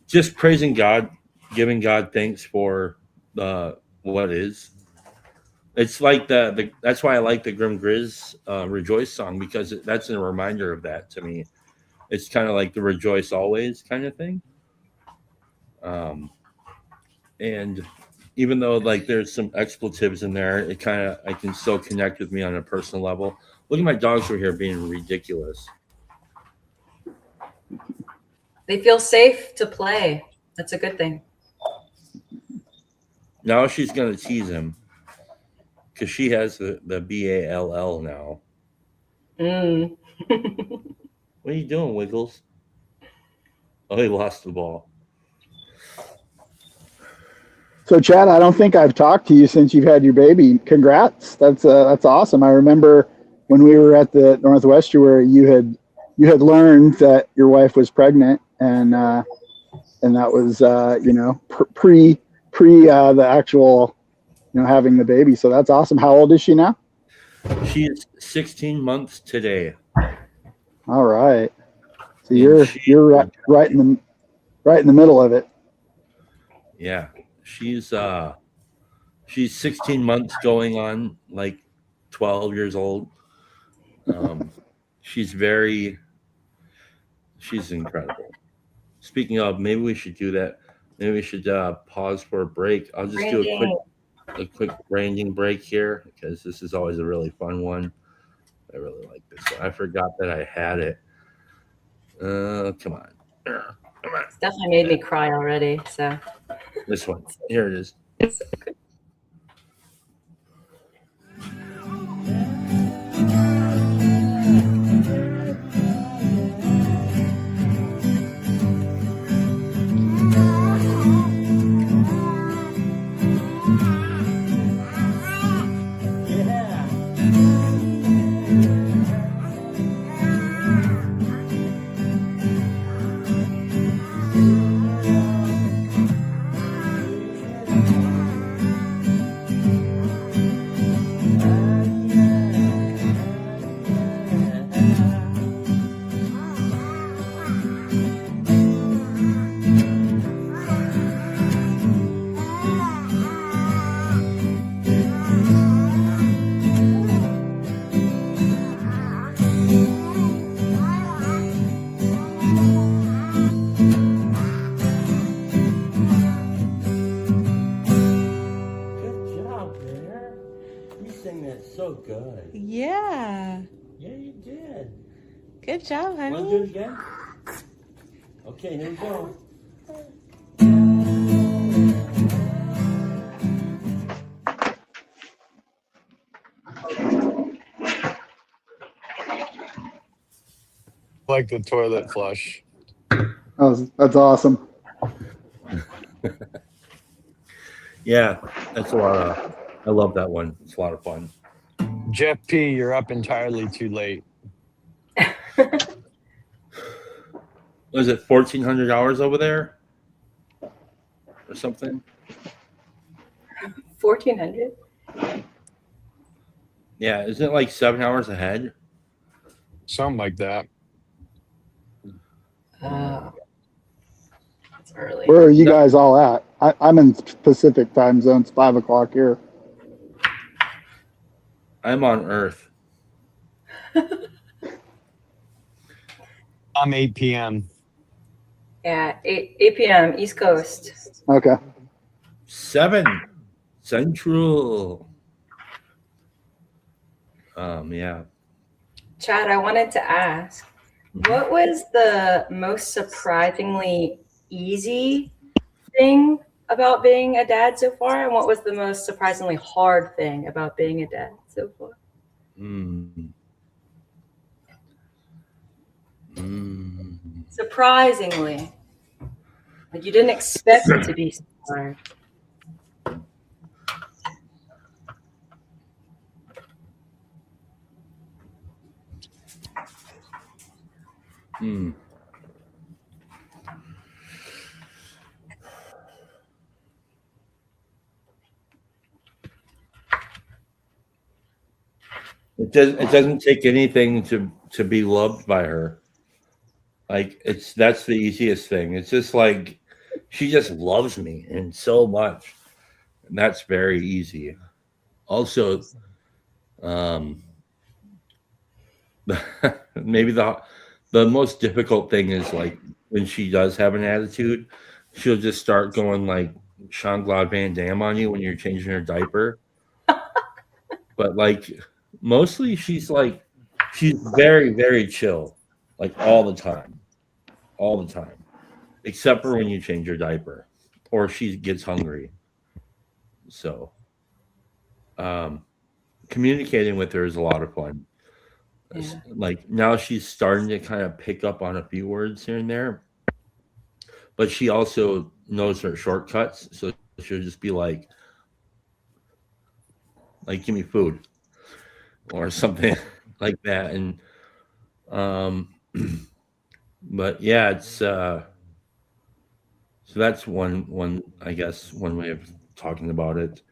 Speaker 3: just praising God, giving God thanks for what is. It's like the that's why I like the Grim Grizz Rejoice song, because that's a reminder of that to me. It's kind of like the Rejoice Always kind of thing. Um, and even though like there's some expletives in there, it kind of I can still connect with me on a personal level. Look at my dogs over here being ridiculous.
Speaker 5: They feel safe to play. That's a good thing.
Speaker 3: Now she's gonna tease him because she has the BALL now.
Speaker 5: Mm.
Speaker 3: What are you doing, Wiggles? Oh, he lost the ball.
Speaker 6: So, Chad, I don't think I've talked to you since you've had your baby. Congrats! That's awesome. I remember when we were at the Northwestern where you had learned that your wife was pregnant, and that was you know, pre the actual, you know, having the baby. So that's awesome. How old is she now?
Speaker 3: She is 16 months today.
Speaker 6: All right. So
Speaker 3: And
Speaker 6: you're right in the middle of it.
Speaker 3: Yeah, she's 16 months going on like 12 years old. She's she's incredible. Speaking of, maybe we should do that. Maybe we should pause for a break. I'll just do
Speaker 5: Branding.
Speaker 3: a quick branding break here because this is always a really fun one. I really like this one. I forgot that I had it. Come on. Come on.
Speaker 5: It's definitely made me cry already. So
Speaker 3: This one. Here it is. Good job, Bear. You sang that so good.
Speaker 7: Yeah.
Speaker 3: Yeah, you did.
Speaker 7: Good job,
Speaker 3: Want to do
Speaker 7: honey.
Speaker 3: it again? Okay, here we go.
Speaker 4: Like the toilet flush.
Speaker 6: That's awesome.
Speaker 3: Yeah, that's a lot of. I love that one. It's a lot of fun.
Speaker 4: Jeff P, you're up entirely too late.
Speaker 3: Was it 1,400 hours over there, or something?
Speaker 5: 1400.
Speaker 3: Yeah, isn't it like 7 hours ahead?
Speaker 4: Something like that.
Speaker 5: That's early.
Speaker 6: Where are you guys all at? I'm in Pacific time zone. It's 5 o'clock here.
Speaker 3: I'm on Earth.
Speaker 4: I'm 8 p.m.
Speaker 5: Yeah, 8 p.m. East Coast.
Speaker 6: Okay.
Speaker 3: 7 Central. Yeah.
Speaker 5: Chad, I wanted to ask, what was the most surprisingly easy thing about being a dad so far, and what was the most surprisingly hard thing about being a dad so far?
Speaker 3: Mm. Mm.
Speaker 5: Surprisingly, like you didn't expect it to be so hard.
Speaker 3: Mm. It doesn't take anything to be loved by her. Like that's the easiest thing. It's just like she just loves me and so much. And that's very easy. Also, um maybe the most difficult thing is like when she does have an attitude, she'll just start going like Jean-Claude Van Damme on you when you're changing her diaper. But like mostly she's very, very chill, like all the time, except for when you change your diaper or she gets hungry. So, um, communicating with her is a lot of fun.
Speaker 5: Yeah.
Speaker 3: Like now she's starting to kind of pick up on a few words here and there, but she also knows her shortcuts. So she'll just be like, give me food or something like that. And, um, but yeah, so that's I guess, one way of talking about it.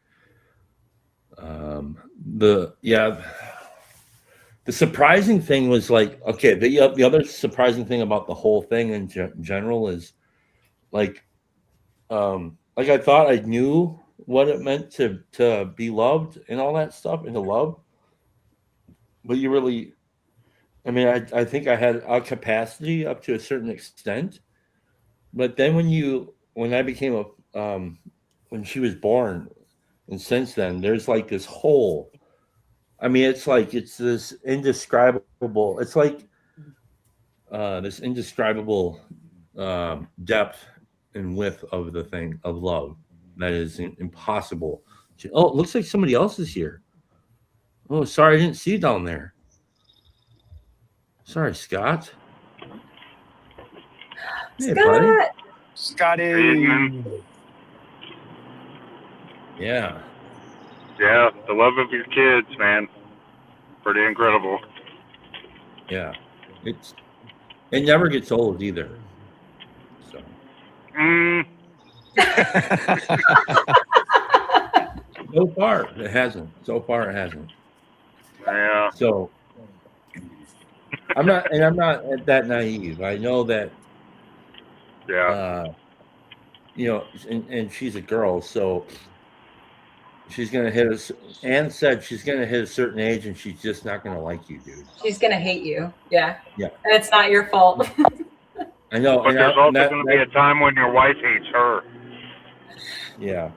Speaker 3: The yeah, the surprising thing was like, okay, the other surprising thing about the whole thing in general is like I thought I knew what it meant to be loved and all that stuff and to love, but you really, I mean, I think I had a capacity up to a certain extent, but then when I became when she was born, and since then there's like this whole, I mean, it's like it's this indescribable. It's like this indescribable depth and width of the thing of love that is impossible. Oh, it looks like somebody else is here. Oh, sorry, I didn't see you down there. Sorry, Scott. Hey, buddy.
Speaker 5: Scott!
Speaker 4: Scotty.
Speaker 3: Yeah.
Speaker 8: Yeah, the love of your kids, man. Pretty incredible.
Speaker 3: Yeah. It never gets old either. So so far it hasn't.
Speaker 8: Yeah.
Speaker 3: So I'm not that naive. I know that
Speaker 8: Yeah.
Speaker 3: and she's a girl, so she's gonna hit us. Anne said she's gonna hit a certain age, and she's just not gonna like you, dude.
Speaker 5: She's gonna hate you. Yeah.
Speaker 3: Yeah.
Speaker 5: And it's not your fault.
Speaker 3: I know.
Speaker 8: But there's also going to be a time when your wife hates her.
Speaker 3: Yeah,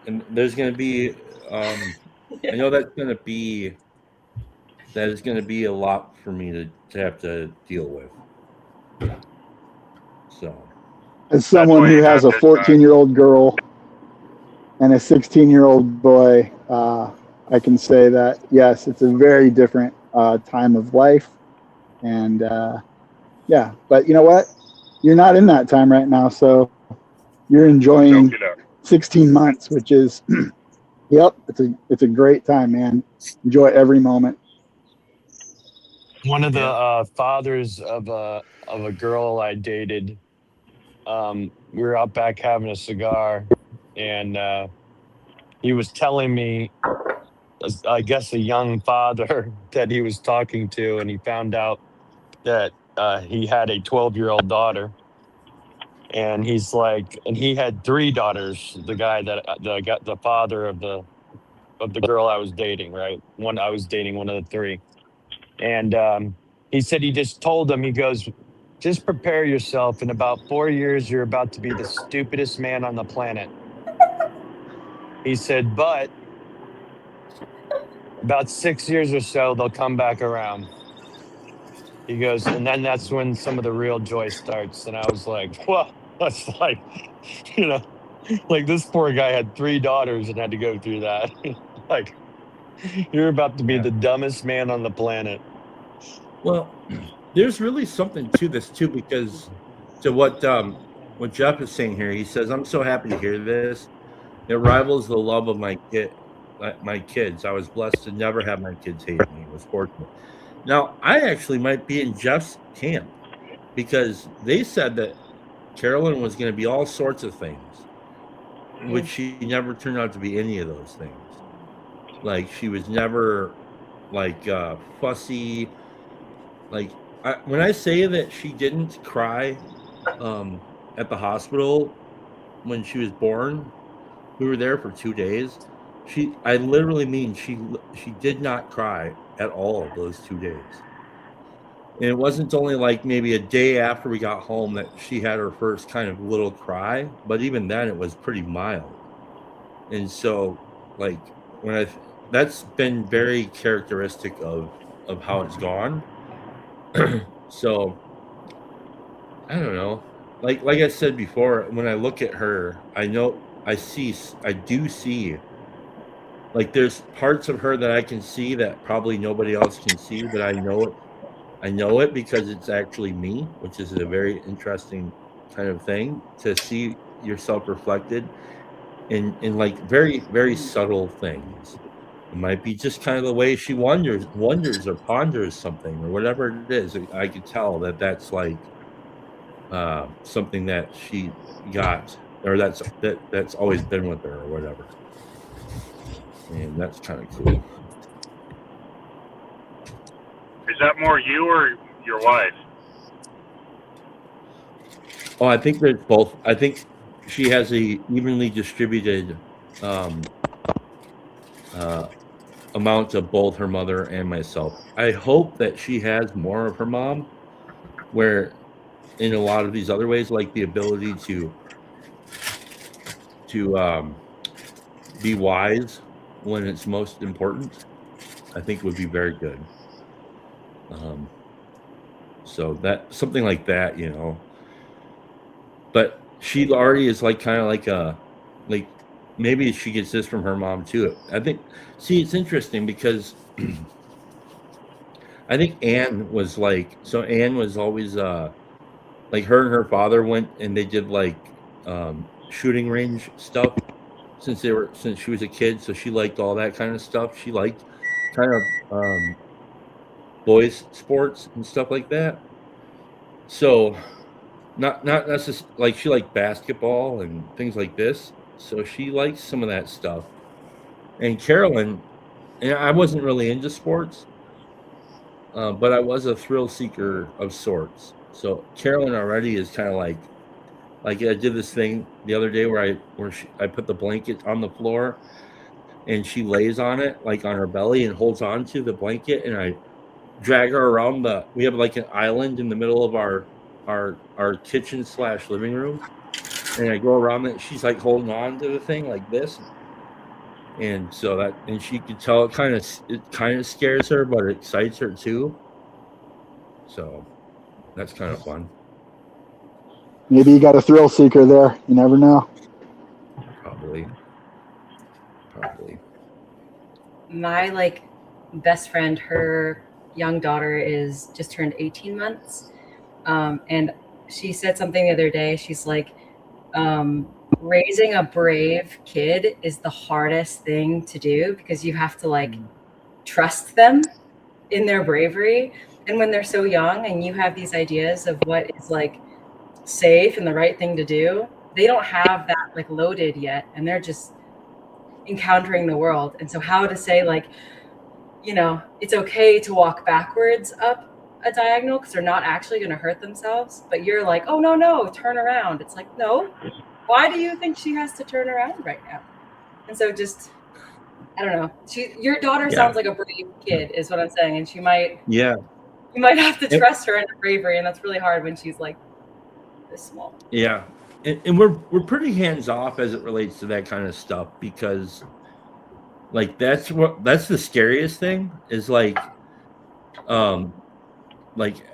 Speaker 3: and there's gonna be. I know that is gonna be a lot for me to have to deal with. So.
Speaker 6: As someone who has a 14-year-old girl and a 16-year-old boy, I can say that, yes, it's a very different time of life. And yeah, but you know what? You're not in that time right now. So you're enjoying 16 months, which is, yep, it's a great time, man. Enjoy every moment.
Speaker 4: One of the fathers of a girl I dated, we were out back having a cigar, and he was telling me, I guess, a young father that he was talking to, and he found out that he had a 12-year-old daughter, and he's like, and he had 3 daughters. The guy the father of the girl I was dating, right? I was dating one of the 3. And he said he just told him, he goes, just prepare yourself. In about 4 years, you're about to be the stupidest man on the planet. He said, but about 6 years or so, they'll come back around. He goes, and then that's when some of the real joy starts. And I was like, well, that's like, you know, like this poor guy had 3 daughters and had to go through that. Like, you're about to be the dumbest man on the planet.
Speaker 3: Well, there's really something to this too, because to what Jeff is saying here, he says, "I'm so happy to hear this. It rivals the love of my kids. I was blessed to never have my kids hate me. It was fortunate." Now, I actually might be in Jeff's camp, because they said that Carolyn was going to be all sorts of things, which she never turned out to be any of those things. Like, she was never like fussy. Like, when I say that she didn't cry at the hospital when she was born, we were there for 2 days. I literally mean she did not cry at all those 2 days. And it wasn't only like maybe a day after we got home that she had her first kind of little cry, but even then it was pretty mild. And so, like, that's been very characteristic of how it's gone. So I don't know. Like I said before, when I look at her, I do see, like, there's parts of her that I can see that probably nobody else can see, but I know it because it's actually me, which is a very interesting kind of thing to see yourself reflected in like very, very subtle things. It might be just kind of the way she wonders or ponders something or whatever it is. I could tell that that's like something that she got, or that's always been with her or whatever. And that's kind of cool.
Speaker 8: Is that more you or your wife?
Speaker 3: Oh, I think there's both. I think she has a evenly distributed amount of both her mother and myself. I hope that she has more of her mom, where in a lot of these other ways, like the ability to be wise when it's most important, I think would be very good. So that something like that, you know. But she already is like kind of like maybe she gets this from her mom too. I think. See, it's interesting because I think Anne was like, so Anne was always like, her and her father went and they did like shooting range stuff since she was a kid. So she liked all that kind of stuff. She liked kind of boys sports and stuff like that. So not necessarily like she liked basketball and things like this. So she likes some of that stuff. And Carolyn, and I wasn't really into sports, but I was a thrill seeker of sorts. So Carolyn already is kind of like I did this thing the other day where I put the blanket on the floor and she lays on it, like on her belly, and holds on to the blanket, and I drag her around we have like an island in the middle of our kitchen / living room, and I go around it. She's like holding on to the thing like this, and so and she could tell it kind of scares her, but it excites her too. So that's kind of fun.
Speaker 6: Maybe you got a thrill seeker there. You never know.
Speaker 3: Probably.
Speaker 5: My like best friend, her young daughter is just turned 18 months. And she said something the other day. She's like, raising a brave kid is the hardest thing to do, because you have to like trust them in their bravery. And when they're so young and you have these ideas of what is like safe and the right thing to do, they don't have that like loaded yet, and they're just encountering the world. And so how to say, like, you know, it's okay to walk backwards up a diagonal because they're not actually going to hurt themselves, but you're like, oh no, turn around. It's like, no, why do you think she has to turn around right now? And so just, I don't know, your daughter sounds like a brave kid is what I'm saying, and she might You might have to
Speaker 3: Yep.
Speaker 5: trust her in her bravery, and that's really hard when she's like this small.
Speaker 3: Yeah, and we're pretty hands off as it relates to that kind of stuff because, like, that's the scariest thing is like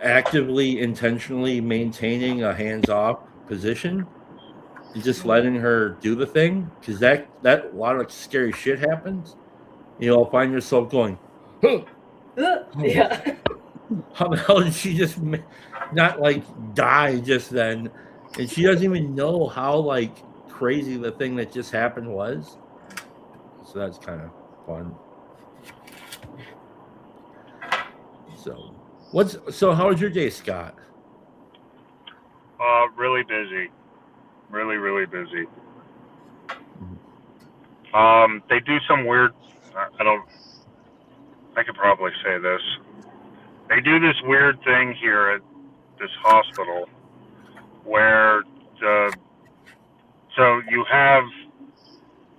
Speaker 3: actively, intentionally maintaining a hands off position and just letting her do the thing because that a lot of scary shit happens. You'll find yourself going, huh,
Speaker 5: Yeah.
Speaker 3: how the hell did she just not like die just then? And she doesn't even know how like crazy the thing that just happened was. So that's kind of fun. So how was your day, Scott?
Speaker 8: Really busy. Really busy. They do some weird, I could probably say this. They do this weird thing here at this hospital where so you have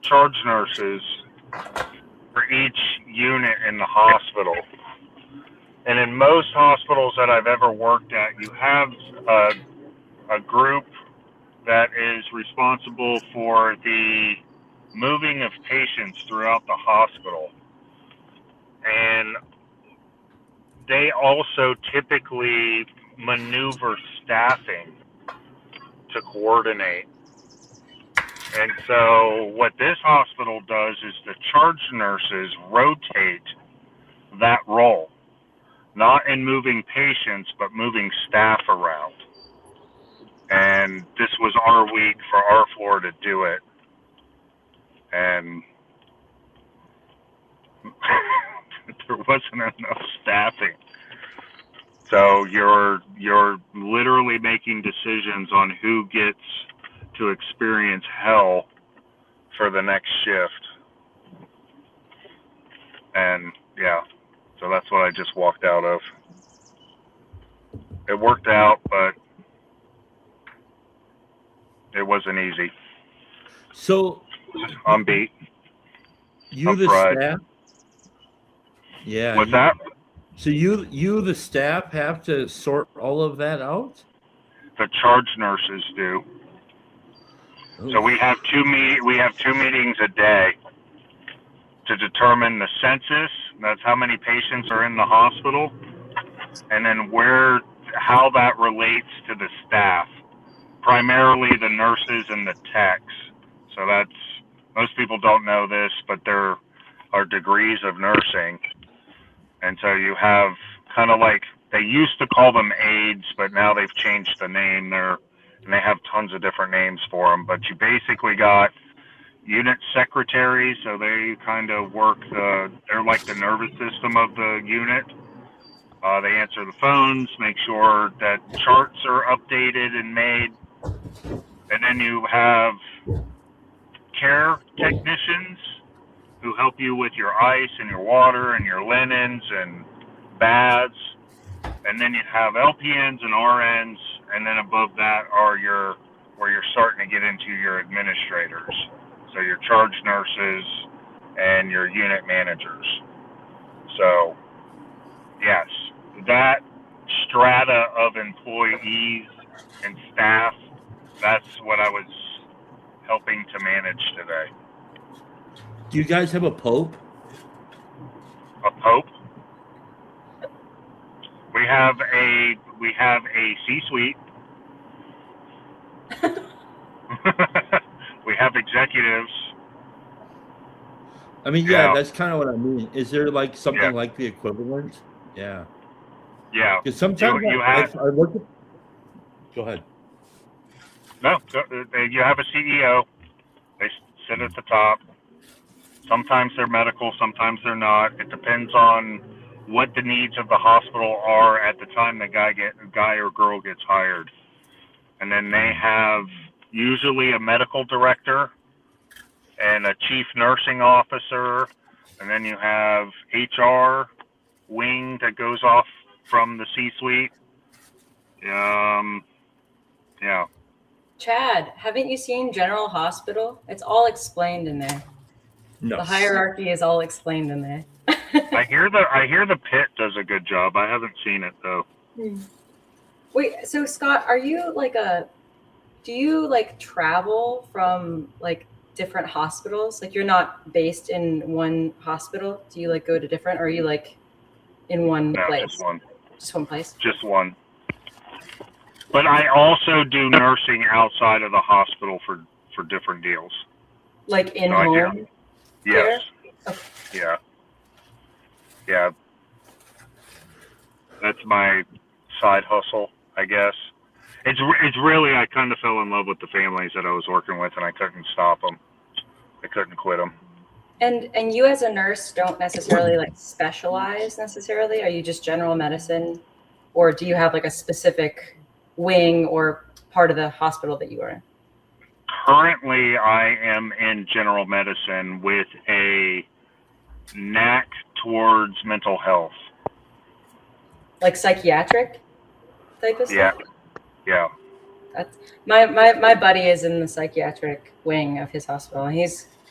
Speaker 8: charge nurses for each unit in the hospital. And in most hospitals that I've ever worked at, you have a group that is responsible for the moving of patients throughout the hospital. And they also typically maneuver staffing to coordinate. And so what this hospital does is the charge nurses rotate that role, not in moving patients, but moving staff around. And this was our week for our floor to do it. And there wasn't enough staffing. So you're literally making decisions on who gets to experience hell for the next shift. And yeah, so that's what I just walked out of. It worked out, but it wasn't easy.
Speaker 3: So
Speaker 8: I'm beat.
Speaker 3: you
Speaker 8: I'm
Speaker 3: the
Speaker 8: fried.
Speaker 3: staff? Yeah.
Speaker 8: What's that?
Speaker 3: So you the staff have to sort all of that out?
Speaker 8: The charge nurses do. So we have two meetings a day to determine the census. That's how many patients are in the hospital, and then how that relates to the staff, primarily the nurses and the techs. So most people don't know this, but there are degrees of nursing, and so you have kind of like they used to call them aides, but now they've changed the name. And they have tons of different names for them, but you basically got unit secretaries, so they kind of work they're like the nervous system of the unit. They answer the phones, make sure that charts are updated and made, and then you have care technicians who help you with your ice and your water and your linens and baths. And then you have LPNs and RNs, and then above that are where you're starting to get into your administrators. So your charge nurses and your unit managers. So, yes, that strata of employees and staff, that's what I was helping to manage today.
Speaker 3: Do you guys have a pope?
Speaker 8: A pope? We have a C-suite. We have executives.
Speaker 3: I mean, yeah, that's kind of what I mean. Is there like something
Speaker 8: Yeah.
Speaker 3: like the equivalent? Yeah.
Speaker 8: Yeah.
Speaker 3: Because sometimes I look at. Go ahead.
Speaker 8: No, you have a CEO. They sit at the top. Sometimes they're medical, sometimes they're not. It depends on what the needs of the hospital are at the time the guy or girl gets hired. And then they have usually a medical director and a chief nursing officer, and then you have HR wing that goes off from the C-suite. Yeah.
Speaker 5: Chad, haven't you seen General Hospital? It's all explained in there.
Speaker 3: No.
Speaker 5: The hierarchy is all explained in there.
Speaker 8: I hear the pit does a good job. I haven't seen it though.
Speaker 5: Wait, so Scott, are you like do you like travel from like different hospitals? Like you're not based in one hospital? Do you like go to different, or are you like in one
Speaker 8: No,
Speaker 5: place?
Speaker 8: just one.
Speaker 5: Just one place?
Speaker 8: Just one. But I also do nursing outside of the hospital for different deals.
Speaker 5: Like in
Speaker 8: So I do.
Speaker 5: home?
Speaker 8: Yes.
Speaker 5: Okay.
Speaker 8: Yeah. Yeah. That's my side hustle, I guess. It's really, I kind of fell in love with the families that I was working with, and I couldn't stop them. I couldn't quit them.
Speaker 5: And you as a nurse don't necessarily like specialize necessarily? Are you just general medicine, or do you have like a specific wing or part of the hospital that you are in?
Speaker 8: Currently, I am in general medicine with a knack towards mental health.
Speaker 5: Like psychiatric type of
Speaker 8: Yeah.
Speaker 5: stuff?
Speaker 8: Yeah.
Speaker 5: That's my buddy is in the psychiatric wing of his hospital, and he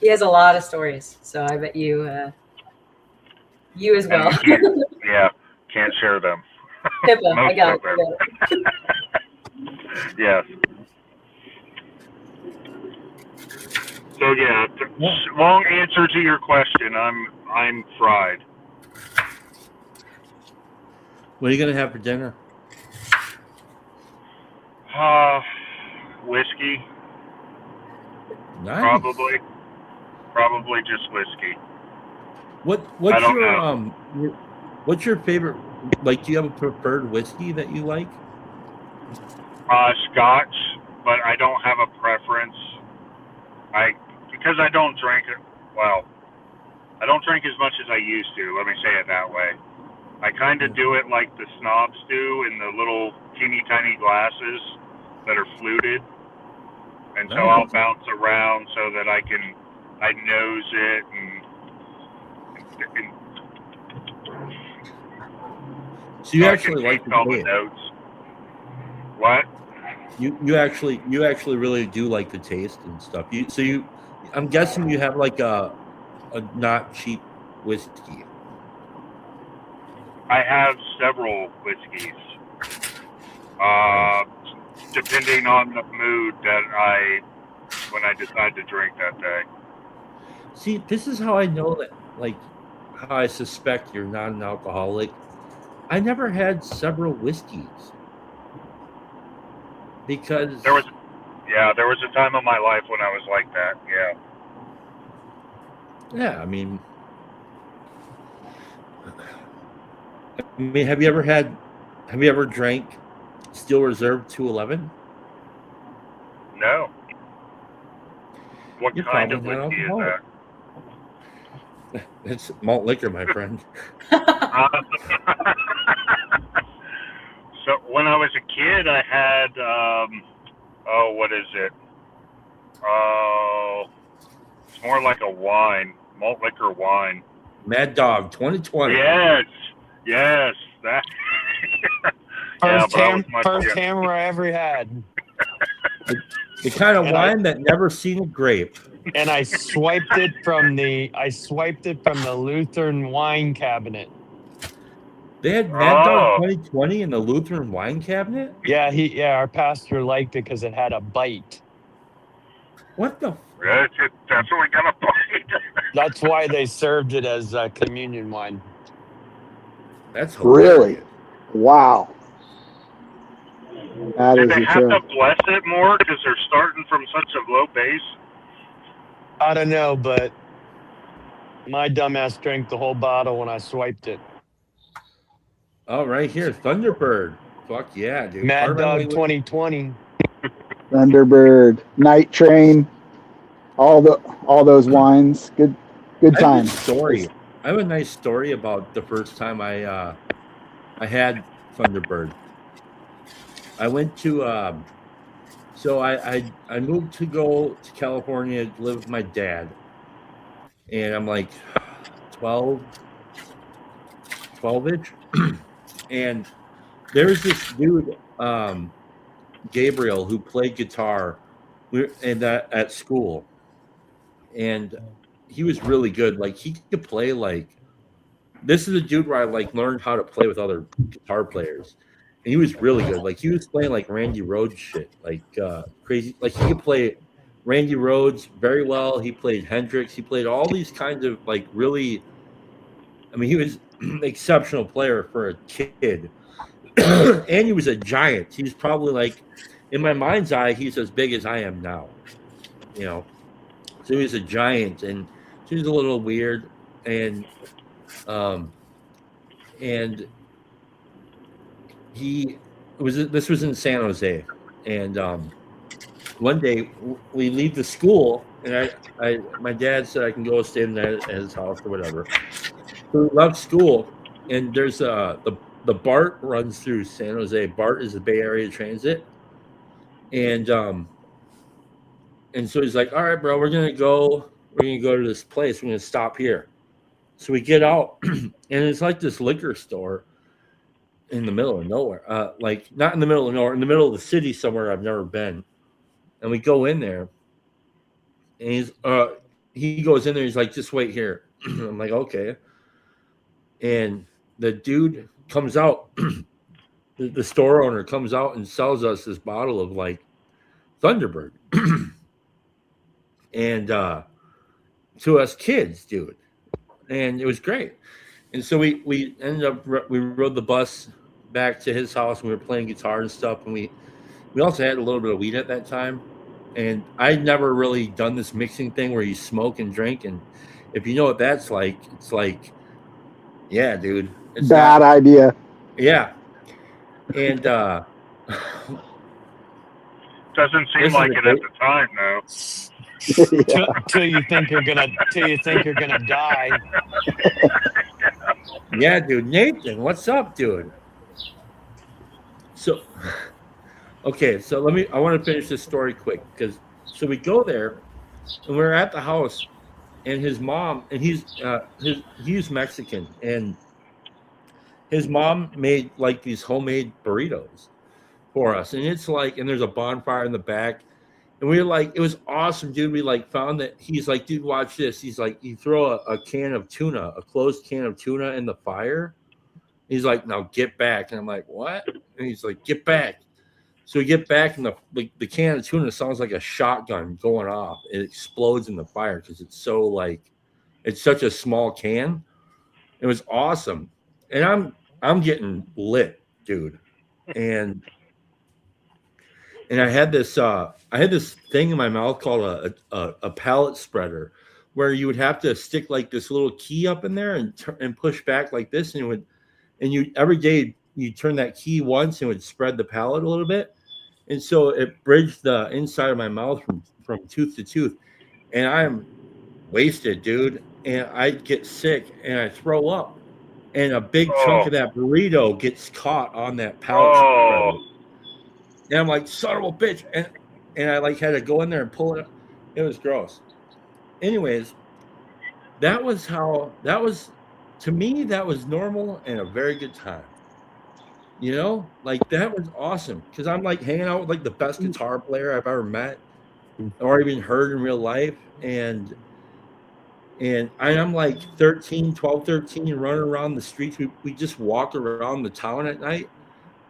Speaker 5: has a lot of stories. So I bet you as well.
Speaker 8: And you can't, yeah, can't share them.
Speaker 5: HIPAA, I
Speaker 8: Most
Speaker 5: got
Speaker 8: of
Speaker 5: it.
Speaker 8: them. Yes. So yeah, long answer to your question. I'm fried.
Speaker 3: What are you gonna have for dinner?
Speaker 8: Whiskey,
Speaker 3: Nice.
Speaker 8: probably just whiskey.
Speaker 3: What's
Speaker 8: I don't
Speaker 3: your
Speaker 8: know.
Speaker 3: what's your favorite? Like, do you have a preferred whiskey that you like?
Speaker 8: Scotch, but I don't have a preference. Because I don't drink it. Well, I don't drink as much as I used to. Let me say it that way. I kind of do it like the snobs do in the little teeny tiny glasses that are fluted, and so I'll bounce around so that I nose it and
Speaker 3: So you
Speaker 8: so I
Speaker 3: actually
Speaker 8: can
Speaker 3: like
Speaker 8: taste all
Speaker 3: the
Speaker 8: the
Speaker 3: taste.
Speaker 8: notes. What?
Speaker 3: You actually really do like the taste and stuff. I'm guessing you have like a not cheap whiskey.
Speaker 8: I have several whiskeys, depending on the mood when I decide to drink that day.
Speaker 3: See, this is how I know that, like, how I suspect you're not an alcoholic. I never had several whiskeys because
Speaker 8: There was a time in my life when I was like that. Yeah.
Speaker 3: yeah, I mean, have you ever drank Steel Reserve 211?
Speaker 8: No. What
Speaker 3: You're
Speaker 8: kind of
Speaker 3: probably not
Speaker 8: whiskey is
Speaker 3: alcoholic.
Speaker 8: that?
Speaker 3: It's malt liquor, my friend.
Speaker 8: So when I was a kid, I had what is it? Oh, it's more like a wine, malt liquor wine.
Speaker 3: Mad Dog 2020.
Speaker 8: Yes, that.
Speaker 4: First hammer I ever had.
Speaker 3: The kind of
Speaker 4: And
Speaker 3: wine that never seen a grape.
Speaker 4: And I swiped it from the Lutheran wine cabinet.
Speaker 3: They had Mad Dog
Speaker 8: Oh.
Speaker 3: 2020 in the Lutheran wine cabinet?
Speaker 4: Yeah, our pastor liked it because it had a bite.
Speaker 3: What the?
Speaker 8: It definitely got a bite.
Speaker 4: That's why they served it as communion wine.
Speaker 3: That's hilarious.
Speaker 6: Really? Wow. That
Speaker 8: Did
Speaker 6: is
Speaker 8: they
Speaker 6: a
Speaker 8: have
Speaker 6: trip.
Speaker 8: to bless it more because they're starting from such a low base?
Speaker 4: I don't know, but my dumbass drank the whole bottle when I swiped it.
Speaker 3: Oh, right here, Thunderbird. Fuck yeah, dude.
Speaker 4: Mad
Speaker 3: Part of my
Speaker 4: Dog
Speaker 3: way with-
Speaker 4: 2020.
Speaker 6: Thunderbird, Night Train, all those wines. Good
Speaker 3: I have a
Speaker 6: times.
Speaker 3: story. I have a nice story about the first time I had Thunderbird. I went to so I moved to go to California to live with my dad, and I'm like 12-ish, and there's this dude Gabriel who played guitar at school, and he was really good. Like he could play like this is a dude where I like learned how to play with other guitar players. And he was really good. Like he was playing like Randy Rhoads shit, like crazy. Like he could play Randy Rhoads very well. He played Hendrix. He played all these kinds of like really. I mean, he was an exceptional player for a kid, and he was a giant. He's probably like, in my mind's eye, he's as big as I am now. You know, so he was a giant, and he was a little weird, and he was. This was in San Jose, and one day we leave the school, and my dad said I can go stay at his house or whatever. So we left school, and there's the BART runs through San Jose. BART is the Bay Area Transit, and so he's like, "All right, bro, we're gonna go to this place. We're gonna stop here." So we get out, and it's like this liquor store in the middle of nowhere, like not in the middle of nowhere, in the middle of the city somewhere I've never been. And we go in there, and he goes in there. He's like, "Just wait here." I'm like, "Okay." And the dude comes out, the store owner comes out and sells us this bottle of like Thunderbird, and to us kids, dude, and it was great. And so we ended up we rode the bus back to his house, and we were playing guitar and stuff, and we also had a little bit of weed at that time. And I'd never really done this mixing thing where you smoke and drink, and if you know what that's like, it's like, yeah, dude, it's
Speaker 6: Bad idea.
Speaker 3: Yeah, and
Speaker 8: Doesn't seem
Speaker 3: This
Speaker 8: like
Speaker 3: is
Speaker 8: it
Speaker 3: a
Speaker 8: at the time, though.
Speaker 4: Till you think you're gonna die.
Speaker 3: yeah, dude, Nathan, what's up, dude? So, okay, so I want to finish this story quick because so we go there, and we're at the house, and his mom, and he's Mexican, and his mom made like these homemade burritos for us, and it's like, and there's a bonfire in the back, and we were like, it was awesome, dude. We like found that he's like, dude, watch this. He's like, you throw a can of tuna, a closed can of tuna in the fire. He's like, now get back, and I'm like, what? And he's like, get back. So we get back, and the can of tuna sounds like a shotgun going off. It explodes in the fire because it's so like, it's such a small can. It was awesome, and I'm getting lit, dude, and I had this thing in my mouth called a palate spreader, where you would have to stick like this little key up in there and push back like this, and every day you turn that key once and it would spread the palate a little bit, and so it bridged the inside of my mouth from tooth to tooth, and I'm wasted, dude, and I get sick and I throw up, and a big chunk of that burrito gets caught on that palate spreader. And I'm like, son of a bitch. And I like had to go in there and pull it up. It was gross. Anyways, to me, that was normal and a very good time. You know, like that was awesome. Cause I'm like hanging out with like the best guitar player I've ever met or even heard in real life. And I'm like 12, 13, running around the streets. We just walked around the town at night.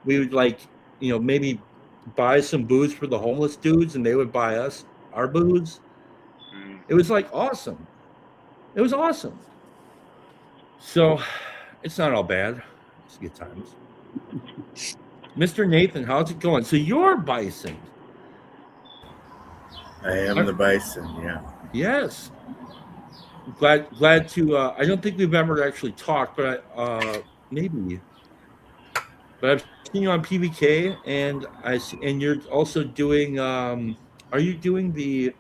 Speaker 3: We would like, maybe buy some booze for the homeless dudes, and they would buy us our booze. It was like awesome. It was awesome. So it's not all bad. It's good times. Mr. Nathan, how's it going? So you're Bison.
Speaker 9: I am the Bison, yeah.
Speaker 3: Yes. Glad to I don't think we've ever actually talked, but maybe. But I've seen you on PVK, and you're also doing. Are you doing the?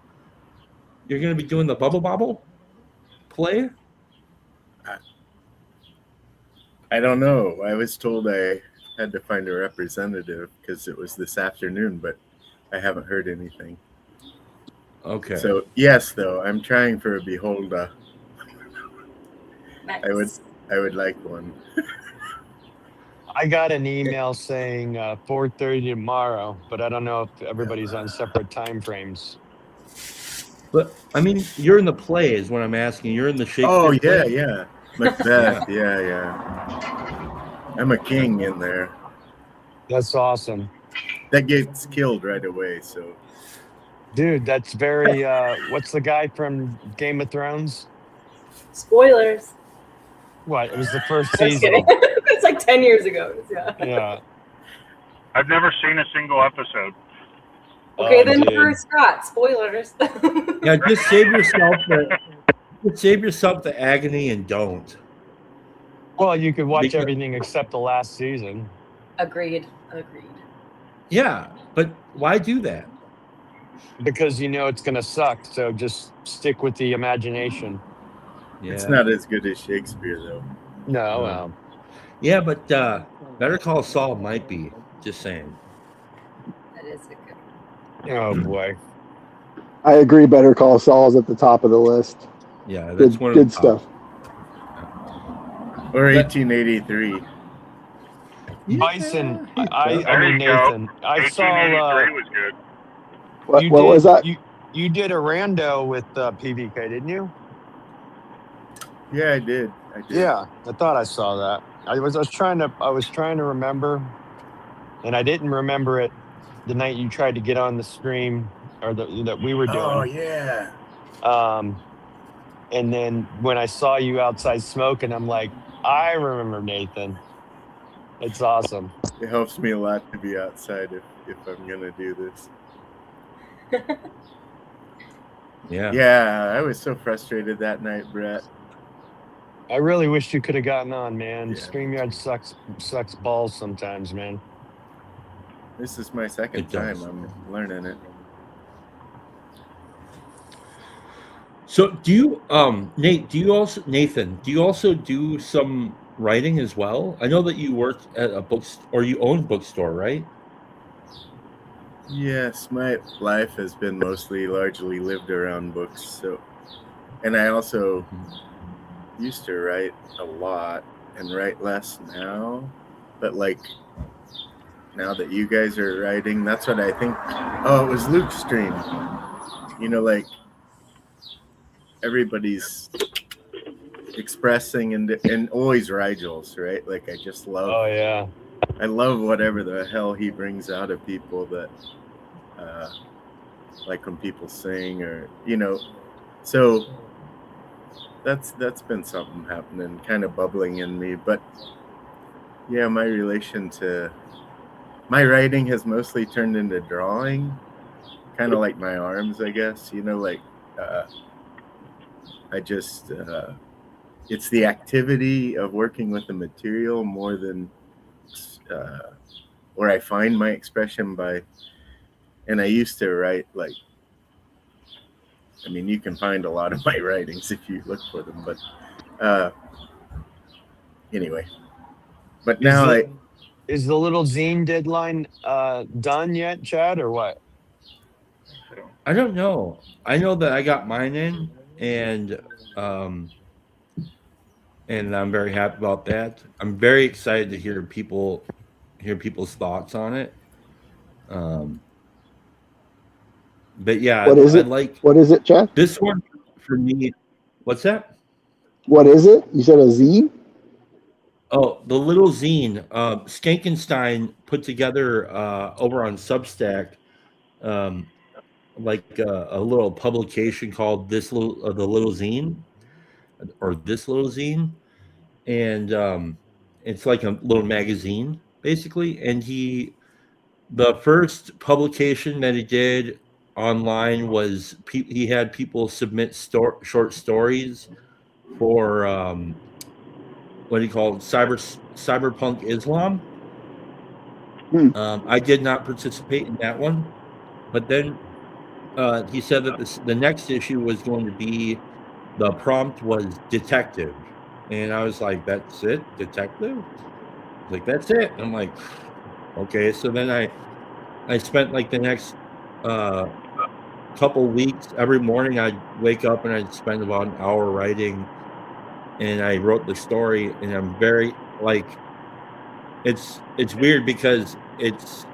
Speaker 3: You're going to be doing the Bubble Bobble play.
Speaker 9: I don't know. I was told I had to find a representative because it was this afternoon, but I haven't heard anything.
Speaker 3: Okay.
Speaker 9: So yes, though I'm trying for a Beholda.
Speaker 5: Nice.
Speaker 9: I would like one.
Speaker 4: I got an email saying 4:30 tomorrow, but I don't know if everybody's on separate time frames.
Speaker 3: But I mean, you're in the play is what I'm asking. You're in the Shakespeare.
Speaker 9: Oh yeah,
Speaker 3: play?
Speaker 9: yeah. Macbeth. Yeah. I'm a king in there.
Speaker 4: That's awesome.
Speaker 9: That gets killed right away. So
Speaker 4: Dude, that's very what's the guy from Game of Thrones?
Speaker 5: Spoilers.
Speaker 4: What? It was the first
Speaker 5: Just
Speaker 4: season.
Speaker 5: kidding. It's like 10 years ago. Yeah.
Speaker 4: Yeah.
Speaker 8: I've never seen a single episode.
Speaker 5: Okay,
Speaker 4: Oh,
Speaker 5: then
Speaker 4: dude.
Speaker 5: for Scott, spoilers.
Speaker 3: Yeah, just save yourself the agony and don't.
Speaker 4: Well, you could watch
Speaker 3: Because-
Speaker 4: everything except the last season.
Speaker 5: Agreed.
Speaker 3: Yeah, but why do that?
Speaker 4: Because you know it's gonna suck. So just stick with the imagination.
Speaker 3: Yeah.
Speaker 9: it's not as good as Shakespeare though.
Speaker 4: No, well,
Speaker 3: Yeah, but Better Call Saul might be. Just saying.
Speaker 5: That is a good.
Speaker 4: oh boy.
Speaker 10: I agree. Better Call Saul's at the top of the list.
Speaker 3: Yeah, that's
Speaker 10: Good,
Speaker 3: one of
Speaker 10: good
Speaker 3: the top.
Speaker 10: stuff.
Speaker 9: Or 1883.
Speaker 4: Bison.
Speaker 3: Yeah.
Speaker 4: I
Speaker 8: There
Speaker 4: mean
Speaker 8: you go.
Speaker 4: Nathan. I saw
Speaker 8: 1883 was good.
Speaker 10: What,
Speaker 4: you
Speaker 10: what
Speaker 4: did,
Speaker 10: was that?
Speaker 4: You did a rando with PVK, didn't you?
Speaker 9: Yeah, I did.
Speaker 4: Yeah, I thought I saw that. I was trying to remember, and I didn't remember it the night you tried to get on the stream or that we were doing.
Speaker 9: Oh yeah.
Speaker 4: And then when I saw you outside smoking, I'm like, I remember Nathan. It's awesome.
Speaker 9: It helps me a lot to be outside if I'm gonna do this.
Speaker 3: Yeah.
Speaker 9: Yeah, I was so frustrated that night, Brett.
Speaker 4: I really wish you could have gotten on, man.
Speaker 9: Yeah.
Speaker 4: StreamYard sucks balls sometimes, man.
Speaker 9: This is my second
Speaker 3: It does.
Speaker 9: time. I'm learning it.
Speaker 3: So do you, Nathan, do you also do some writing as well? I know that you work at a or you own a bookstore, right?
Speaker 9: Yes, my life has been largely lived around books. So, and I also used to write a lot and write less now. But like now that you guys are writing, that's what I think. Oh, it was Luke's stream. You know, like everybody's expressing and always Rigel's, right? Like I just love.
Speaker 4: Oh yeah.
Speaker 9: I love whatever the hell he brings out of people that, like when people sing or, you know, so that's been something happening, kind of bubbling in me. But yeah, my writing has mostly turned into drawing, kind of like my arms, I guess, you know, like, I just, it's the activity of working with the material more than, where I find my expression by, and I used to write like, I mean, you can find a lot of my writings if you look for them, but anyway, but now
Speaker 4: Is the little zine deadline done yet, Chad, or what?
Speaker 3: I don't know. I know that I got mine in, and I'm very happy about that. I'm very excited to hear people's thoughts on it. But yeah,
Speaker 10: What is
Speaker 3: I
Speaker 10: it?
Speaker 3: like
Speaker 10: What is it, Chad?
Speaker 3: this one for me. What's that?
Speaker 10: What is it? You said a zine?
Speaker 3: Oh, the little zine. Skankenstein put together over on Substack, like a little publication called the little zine, or this little zine, and it's like a little magazine basically. And the first publication that he did online was he had people submit short stories for what do you call it? Cyberpunk Islam. I did not participate in that one, but then he said that the next issue was going to be, the prompt was detective, and I was like, that's it, detective? Like, that's it. I'm like, okay. So then I spent like the next couple weeks, every morning I'd wake up and I'd spend about an hour writing, and I wrote the story. And I'm very like, it's weird because it's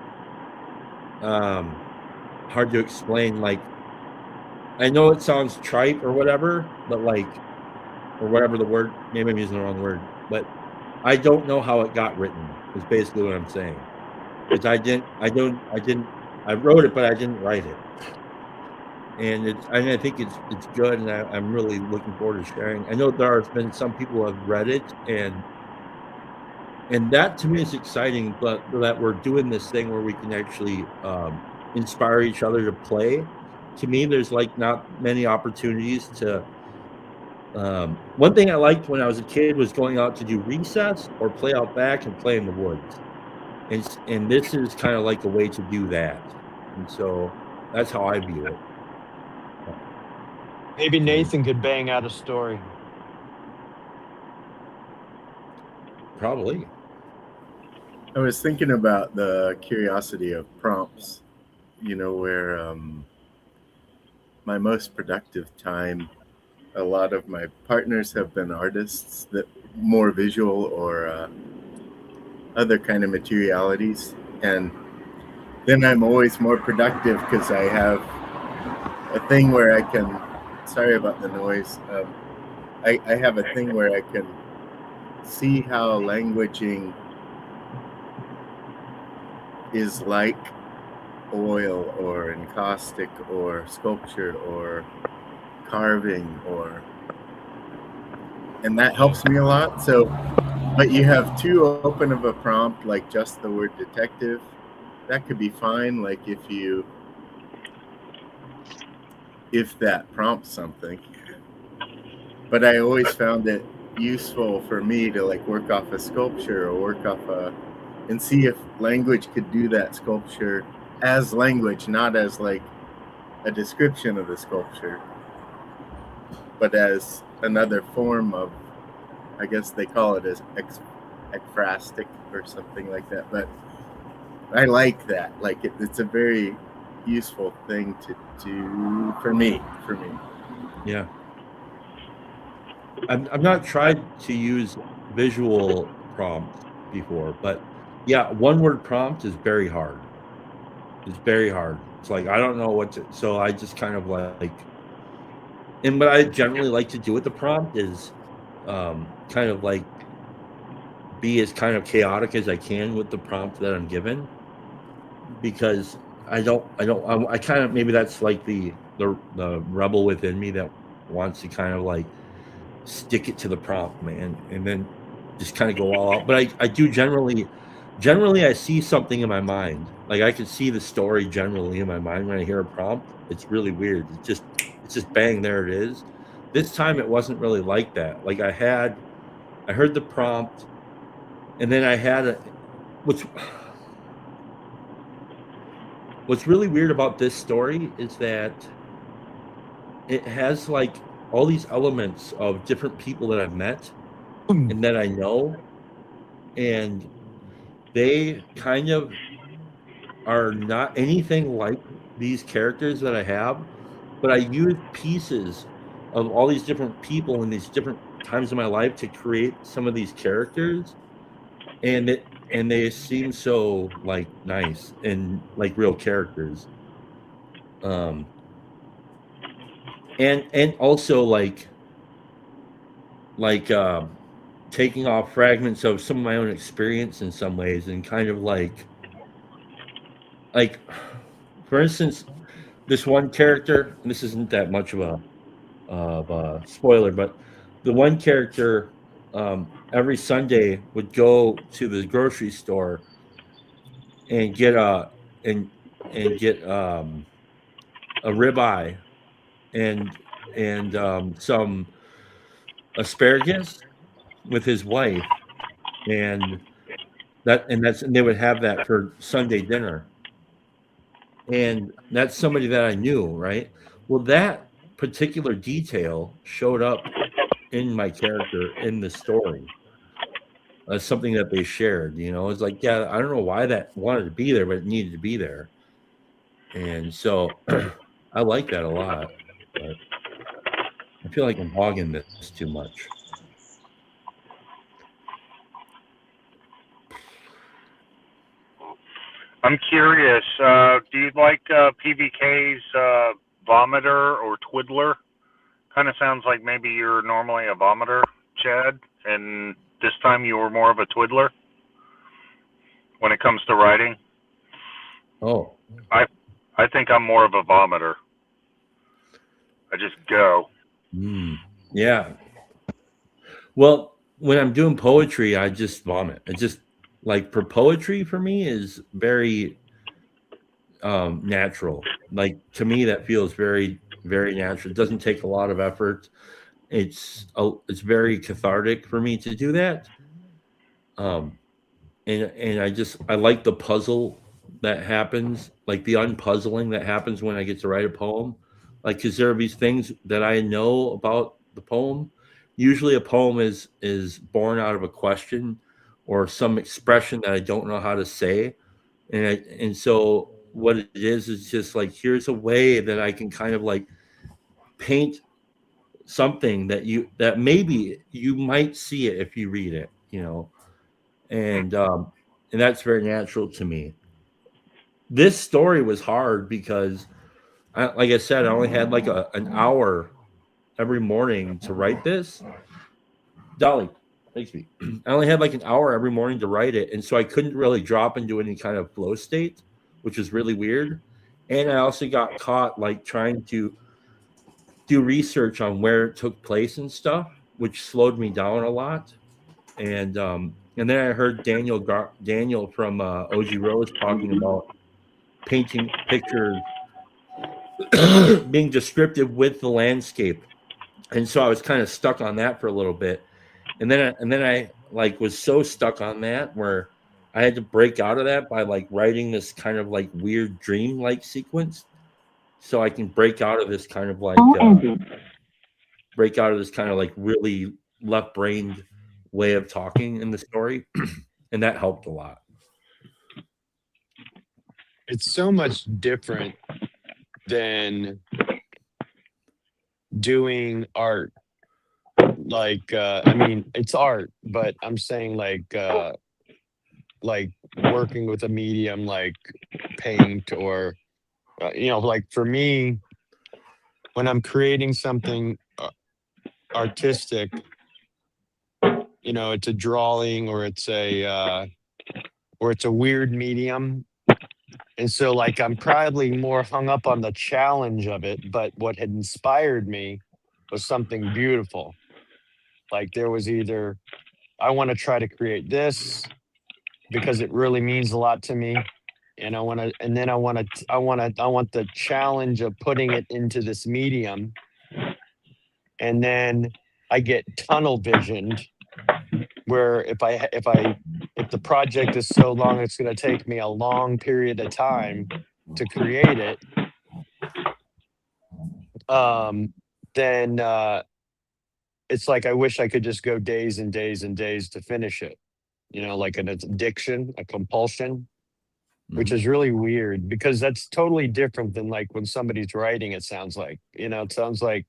Speaker 3: hard to explain. Like, I know it sounds trite or whatever, but like, or whatever the word, maybe I'm using the wrong word, but I don't know how it got written, is basically what I'm saying. Because I wrote it, but I didn't write it. And I think it's good, and I'm really looking forward to sharing. I know there have been some people who have read it, and that to me is exciting, but that we're doing this thing where we can actually inspire each other to play. To me, there's like not many opportunities to. One thing I liked when I was a kid was going out to do recess or play out back and play in the woods, and this is kind of like a way to do that, and so that's how I view it.
Speaker 4: Maybe Nathan could bang out a story.
Speaker 3: Probably.
Speaker 9: I was thinking about the curiosity of prompts, where my most productive time, a lot of my partners have been artists that more visual or other kind of materialities. And then I'm always more productive because I have a thing where I can, sorry about the noise. I have a thing where I can see how languaging is like oil or encaustic or sculpture or carving and that helps me a lot. So, but you have too open of a prompt, like just the word detective, that could be fine. Like if that prompts something, but I always found it useful for me to like work off a sculpture or work off and see if language could do that sculpture as language, not as like a description of the sculpture, but as another form of, I guess they call it as ekphrastic or something like that. But I like that. Like it's a very useful thing to do for me.
Speaker 3: Yeah. I've not tried to use visual prompts before, but yeah, one word prompt is very hard. It's very hard. It's like I don't know what to, so I just kind of like, and what I generally like to do with the prompt is kind of like be as kind of chaotic as I can with the prompt that I'm given, because I kind of, maybe that's like the rebel within me that wants to kind of like stick it to the prompt, man, and then just kind of go all out. But I do generally I see something in my mind. Like I can see the story generally in my mind when I hear a prompt. It's really weird. It's just bang, there it is. This time it wasn't really like that. Like I heard the prompt, and then I had what's really weird about this story is that it has like all these elements of different people that I've met and that I know, and they kind of are not anything like these characters that I have, but I use pieces of all these different people in these different times of my life to create some of these characters, and they seem so like nice and like real characters. And also like taking off fragments of some of my own experience in some ways, and kind of like for instance, this one character, and this isn't that much of a spoiler, but the one character every Sunday would go to the grocery store and get a ribeye and some asparagus with his wife, and they would have that for Sunday dinner. And that's somebody that I knew, right? Well, that particular detail showed up in my character in the story as something that they shared. It's like, yeah, I don't know why that wanted to be there, but it needed to be there. And so I like that a lot, but I feel like I'm hogging this too much.
Speaker 8: I'm curious. Do you like PBK's vomiter or twiddler. Kind of sounds like maybe you're normally a vomiter, Chad, and this time you were more of a twiddler when it comes to writing.
Speaker 3: Oh,
Speaker 8: I think I'm more of a vomiter. I just go.
Speaker 3: yeah. Well, when I'm doing poetry, I just vomit. I just like for poetry for me is very natural. Like to me, that feels very, very natural. It doesn't take a lot of effort. It's very cathartic for me to do that. And I like the puzzle that happens, like the unpuzzling that happens when I get to write a poem. Like, because there are these things that I know about the poem. Usually, a poem is born out of a question or some expression that I don't know how to say, and so what it is just like here's a way that I can kind of like paint something that maybe you might see it if you read it, and that's very natural to me. This story was hard because, like I said, I only had like an hour every morning to write this. Dolly, thanks me. I only had like an hour every morning to write it, and so I couldn't really drop into any kind of flow state, which is really weird. And I also got caught like trying to do research on where it took place and stuff, which slowed me down a lot. And then I heard Daniel from OG Rose talking about painting pictures, being descriptive with the landscape, and so I was kind of stuck on that for a little bit, and then I like was so stuck on that where I had to break out of that by like writing this kind of like weird dream like sequence, so I can break out of this kind of like really left brained way of talking in the story, and that helped a lot.
Speaker 4: It's so much different than doing art. Like, I mean, it's art, but I'm saying like working with a medium like paint or, like for me, when I'm creating something artistic, it's a drawing or it's a weird medium. And so like I'm probably more hung up on the challenge of it, but what had inspired me was something beautiful. Like there was either I want to try to create this because it really means a lot to me, and I want the challenge of putting it into this medium, and then I get tunnel visioned where if the project is so long, it's going to take me a long period of time to create it. Then it's like I wish I could just go days and days and days to finish it. Like an addiction, a compulsion, which is really weird because that's totally different than like when somebody's writing. It sounds like it sounds like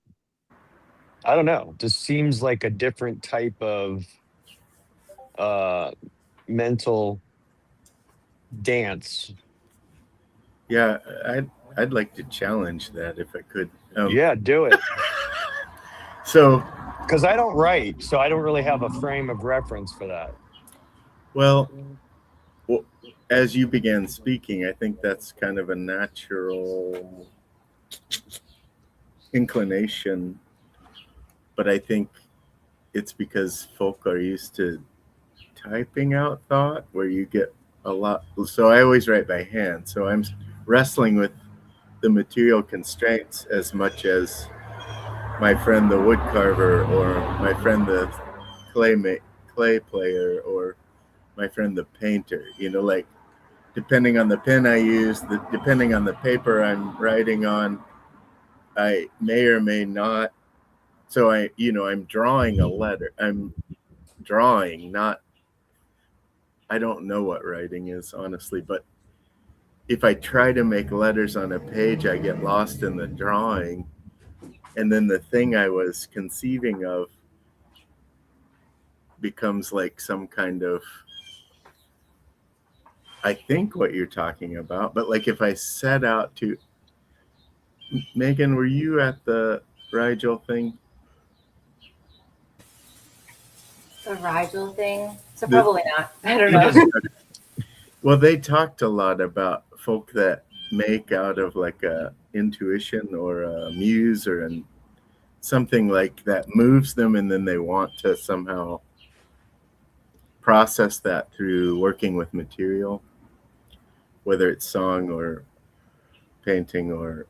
Speaker 4: I don't know. Just seems like a different type of mental dance.
Speaker 9: Yeah, I'd like to challenge that if I could.
Speaker 4: Yeah, do it.
Speaker 9: So,
Speaker 4: because I don't write, so I don't really have a frame of reference for that.
Speaker 9: Well, as you began speaking, I think that's kind of a natural inclination, but I think it's because folk are used to typing out thought where you get a lot. So I always write by hand. So I'm wrestling with the material constraints as much as my friend the wood carver or my friend the clay player or my friend the painter. Like depending on the pen I use, depending on the paper I'm writing on, I may or may not. So I'm drawing a letter. I'm drawing, not. I don't know what writing is, honestly, but if I try to make letters on a page, I get lost in the drawing. And then the thing I was conceiving of becomes like some kind of, I think what you're talking about, but like if I set out to, Megan, were you at the Rigel thing?
Speaker 5: The Rigel thing. So
Speaker 9: The-
Speaker 5: probably not. I don't know.
Speaker 9: Well, they talked a lot about folk that make out of like a intuition or a muse or something like that moves them, and then they want to somehow process that through working with material, whether it's song or painting or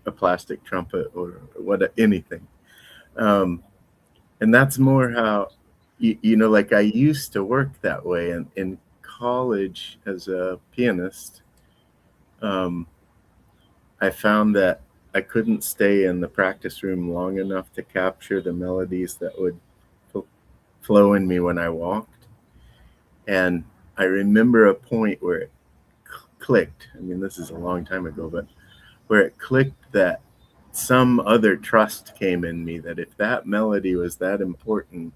Speaker 9: a plastic trumpet or what, anything. And that's more how, you know, like I used to work that way. And in college as a pianist, I found that I couldn't stay in the practice room long enough to capture the melodies that would flow in me when I walked. And I remember a point where it clicked. I mean, this is a long time ago, but where it clicked that some other trust came in me that if that melody was that important,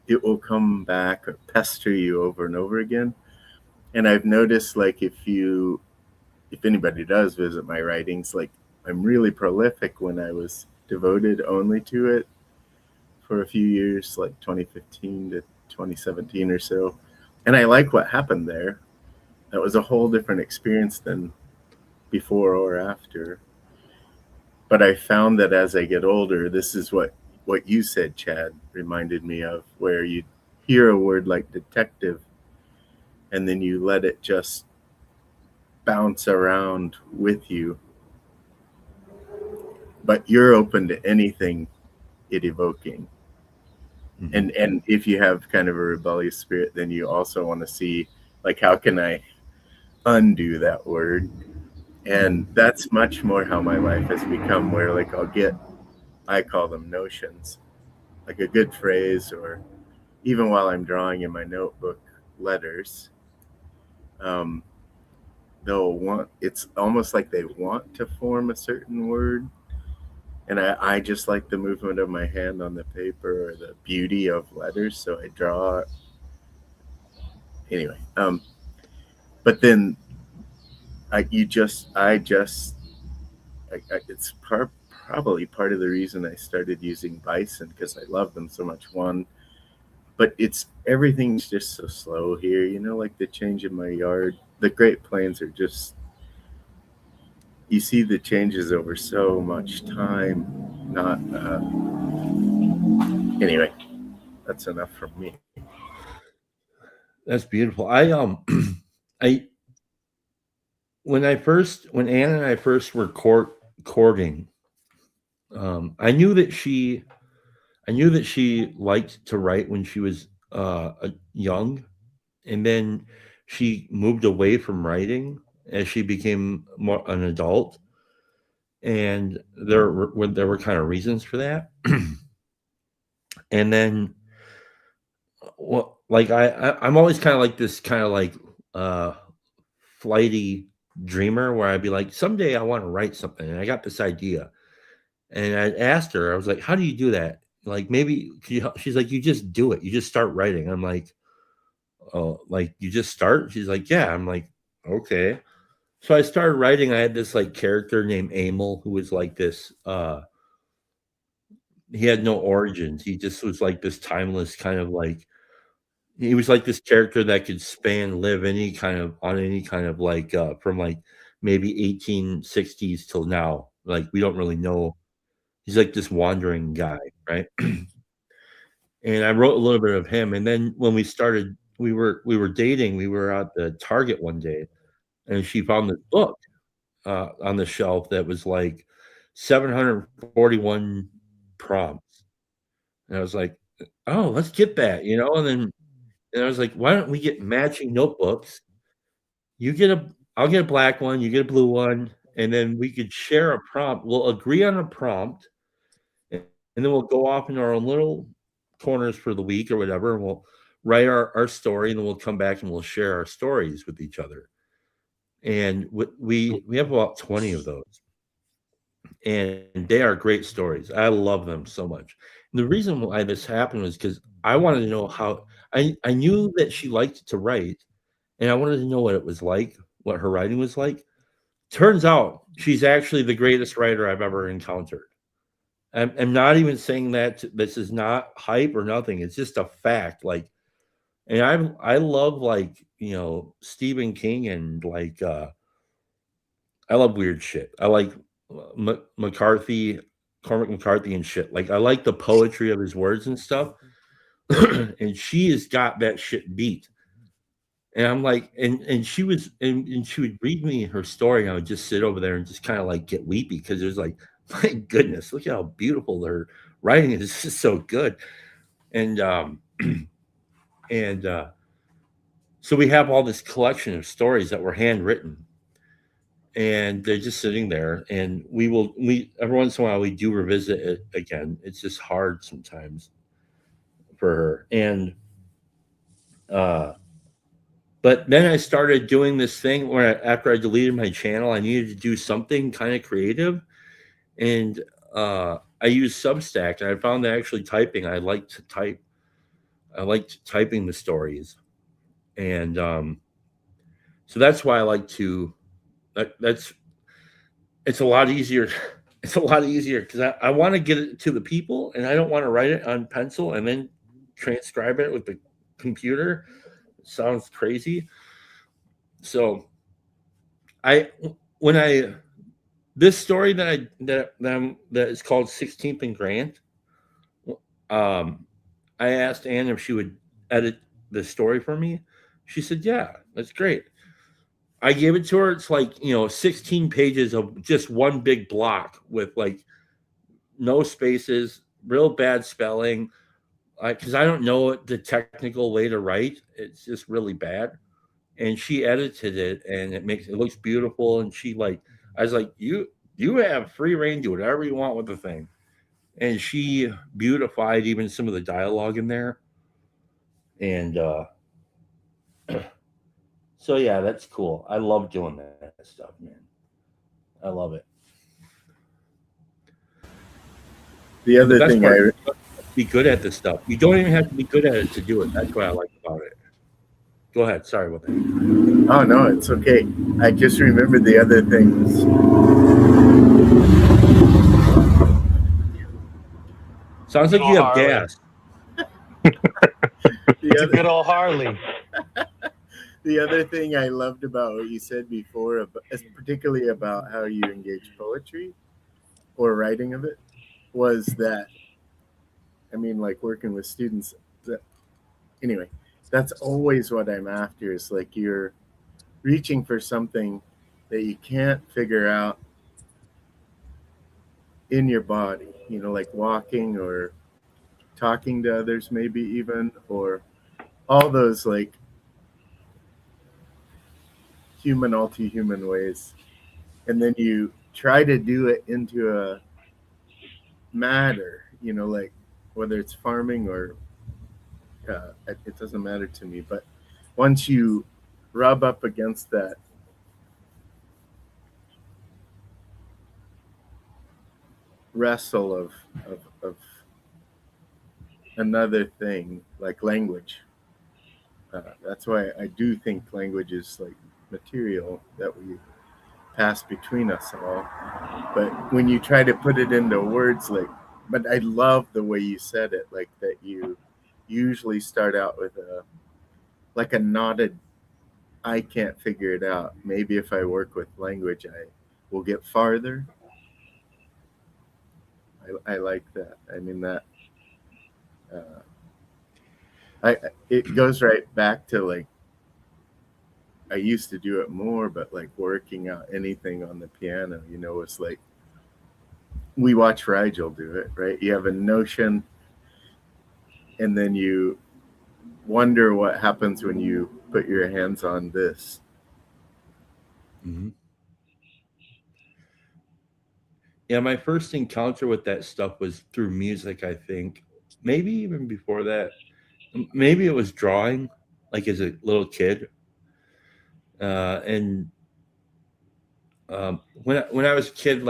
Speaker 9: it will come back or pester you over and over again. And I've noticed, like, if anybody does visit my writings, like, I'm really prolific when I was devoted only to it for a few years, like 2015 to 2017 or so. And I like what happened there. That was a whole different experience than before or after. But I found that as I get older, this is what you said, Chad, reminded me of, where you hear a word like detective and then you let it just bounce around with you. But you're open to anything it evoking. Mm-hmm. And if you have kind of a rebellious spirit, then you also want to see, like, how can I undo that word? And that's much more how my life has become, where, like, I call them notions, like a good phrase, or even while I'm drawing in my notebook letters, it's almost like they want to form a certain word. And I just like the movement of my hand on the paper or the beauty of letters. So I draw. Anyway, but then it's probably part of the reason I started using Bison, because I love them so much. One, but everything's just so slow here, you know, like the change in my yard. The Great Plains are just, you see the changes over so much time. Anyway, that's enough from me.
Speaker 3: That's beautiful. When Ann and I first were courting, I knew that she liked to write when she was young, and then she moved away from writing as she became more an adult, and there were kind of reasons for that. And then, well, like I'm always kind of like this kind of like flighty dreamer, where I'd be like, someday I want to write something, and I got this idea, and I asked her, I was like, how do you do that? Like, maybe she's like, you just do it, you just start writing. I'm like, oh, like, you just start? She's like, yeah. I'm like, okay. So I started writing. I had this like character named Emil, who was like this, he had no origins. He just was like this timeless kind of like, he was like this character that could live on any kind of like from like maybe 1860s till now. Like, we don't really know. He's like this wandering guy, right? And I wrote a little bit of him. And then when we started, we were dating. We were at the Target one day, and she found this book on the shelf that was like 741 prompts. And I was like, oh, let's get that, you know? And I was like, why don't we get matching notebooks? I'll get a black one, you get a blue one, and then we could share a prompt. We'll agree on a prompt, and then we'll go off in our own little corners for the week or whatever, and we'll write our story, and then we'll come back and we'll share our stories with each other. And we have about 20 of those, and they are great stories. I love them so much. And the reason why this happened was because I wanted to know how. I knew that she liked to write, and I wanted to know what it was like, what her writing was like. turns out she's actually the greatest writer I've ever encountered. I'm not even saying that this is not hype or nothing. It's just a fact. Like, and I love, like, you know, Stephen King, and like I love weird shit. I like McCarthy, Cormac McCarthy and shit. Like, I like the poetry of his words and stuff. And she has got that shit beat. And I'm like, and she would read me her story, and I would just sit over there and just kind of like get weepy, because it was like, my goodness, look how beautiful her writing is. It's just so good. And so we have all this collection of stories that were handwritten, and they're just sitting there, and we every once in a while we do revisit it again. It's just hard sometimes for her. And but then I started doing this thing where after I deleted my channel, I needed to do something kind of creative. And I used Substack, and I found that actually typing, I like to type. I liked typing the stories. And so that's why I like to, it's a lot easier. It's a lot easier because I want to get it to the people, and I don't want to write it on pencil and then transcribe it with the computer. It sounds crazy. So this story that is called 16th and Grant, I asked Anne if she would edit the story for me. She said, yeah, that's great. I gave it to her. It's like, 16 pages of just one big block with like no spaces, real bad spelling. Because I don't know the technical way to write. It's just really bad. And she edited it, and it looks beautiful. And I was like, you have free reign, do whatever you want with the thing. And she beautified even some of the dialogue in there. And so yeah, that's cool. I love doing that stuff, man. I love it.
Speaker 9: The other thing
Speaker 3: be good at this stuff. You don't even have to be good at it to do it. That's what I like about it. Go ahead. Sorry about that.
Speaker 9: Oh no, it's okay. I just remembered the other things.
Speaker 3: Sounds like you have gas.
Speaker 4: Good old Harley.
Speaker 9: The other thing I loved about what you said before, particularly about how you engage poetry or writing of it, was that, I mean, like working with students, anyway, that's always what I'm after, is like you're reaching for something that you can't figure out in your body, like walking or talking to others, maybe even, or all those like multi-human ways. And then you try to do it into a matter, like whether it's farming or it doesn't matter to me. But once you rub up against that wrestle of another thing like language, that's why I do think language is like material that we pass between us all. But when you try to put it into words, but I love the way you said it, like that you usually start out with a knotted, I can't figure it out. Maybe if I work with language, I will get farther. I like that. I mean, that it goes right back to like, I used to do it more, but like working out anything on the piano, it's like, we watch Rigel do it, right? You have a notion, and then you wonder what happens when you put your hands on this.
Speaker 3: Mm-hmm. Yeah, my first encounter with that stuff was through music, I think. Maybe even before that. Maybe it was drawing, like as a little kid. When I was a kid,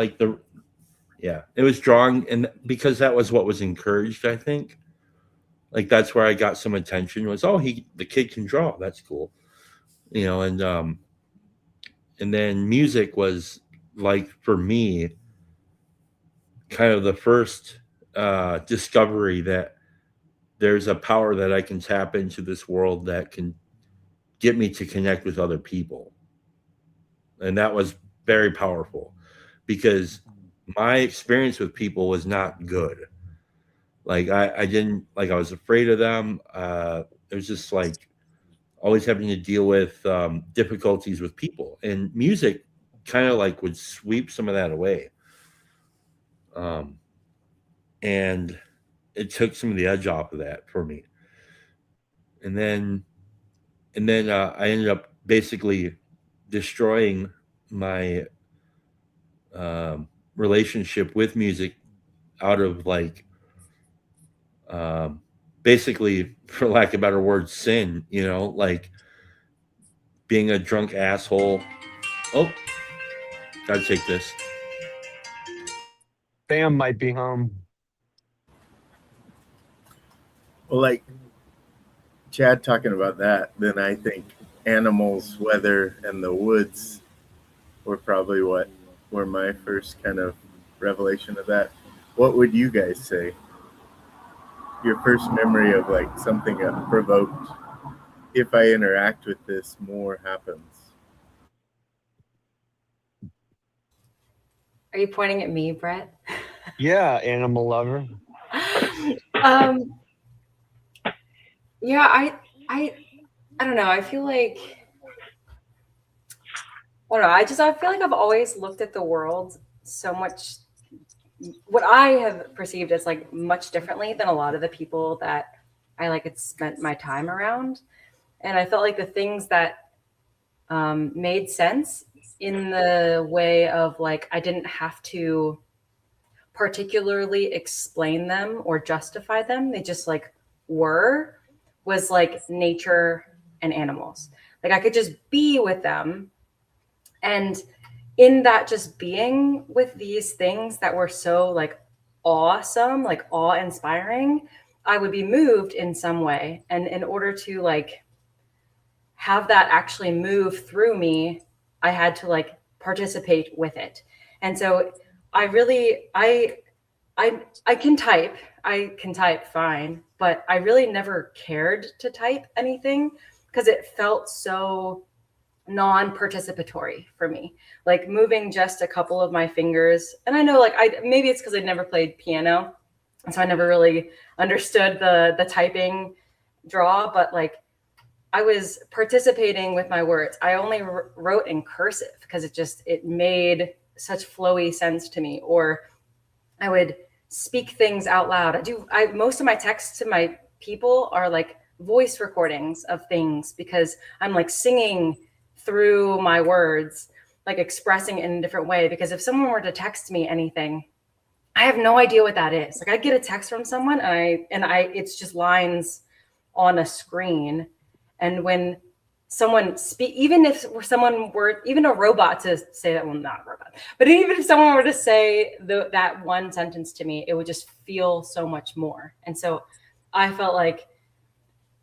Speaker 3: it was drawing, and because that was what was encouraged, I think. Like that's where I got some attention, was, the kid can draw. That's cool. And and then music was like for me kind of the first discovery that there's a power that I can tap into this world that can get me to connect with other people. And that was very powerful because my experience with people was not good. Like I didn't like I was afraid of them. It was just like always having to deal with difficulties with people, and music kind of like would sweep some of that away. And it took some of the edge off of that for me. And then I ended up basically destroying my relationship with music out of like basically, for lack of a better word, sin, you know, like being a drunk asshole. Oh, gotta take this.
Speaker 4: Bam might be home.
Speaker 9: Well, like Chad talking about that, then I think animals, weather, and the woods were probably what were my first kind of revelation of that. What would you guys say? Your first memory of like something that provoked, if I interact with this, more happens.
Speaker 5: Are you pointing at me, Brett?
Speaker 4: Yeah, animal lover.
Speaker 5: Yeah, I don't know. I feel like I don't know. I feel like I've always looked at the world so much, what I have perceived as like much differently than a lot of the people that I like had spent my time around. And I felt like the things that made sense in the way of like I didn't have to particularly explain them or justify them. They just like were, was like nature and animals. Like I could just be with them. And in that just being with these things that were so like awesome, like awe-inspiring, I would be moved in some way. And in order to like have that actually move through me, I had to like participate with it. And so I really, I can type fine, but I really never cared to type anything because it felt so non-participatory for me. Like moving just a couple of my fingers. And I know like maybe it's because I never played piano. And so I never really understood the typing draw, but like I was participating with my words. I only wrote in cursive because it made such flowy sense to me. Or I would speak things out loud. Most of my texts to my people are like voice recordings of things because I'm like singing through my words, like expressing it in a different way. Because if someone were to text me anything, I have no idea what that is. Like I get a text from someone and it's just lines on a screen. And when someone even if someone were, even a robot to say that, well, not a robot, but even if someone were to say that one sentence to me, it would just feel so much more. And so I felt like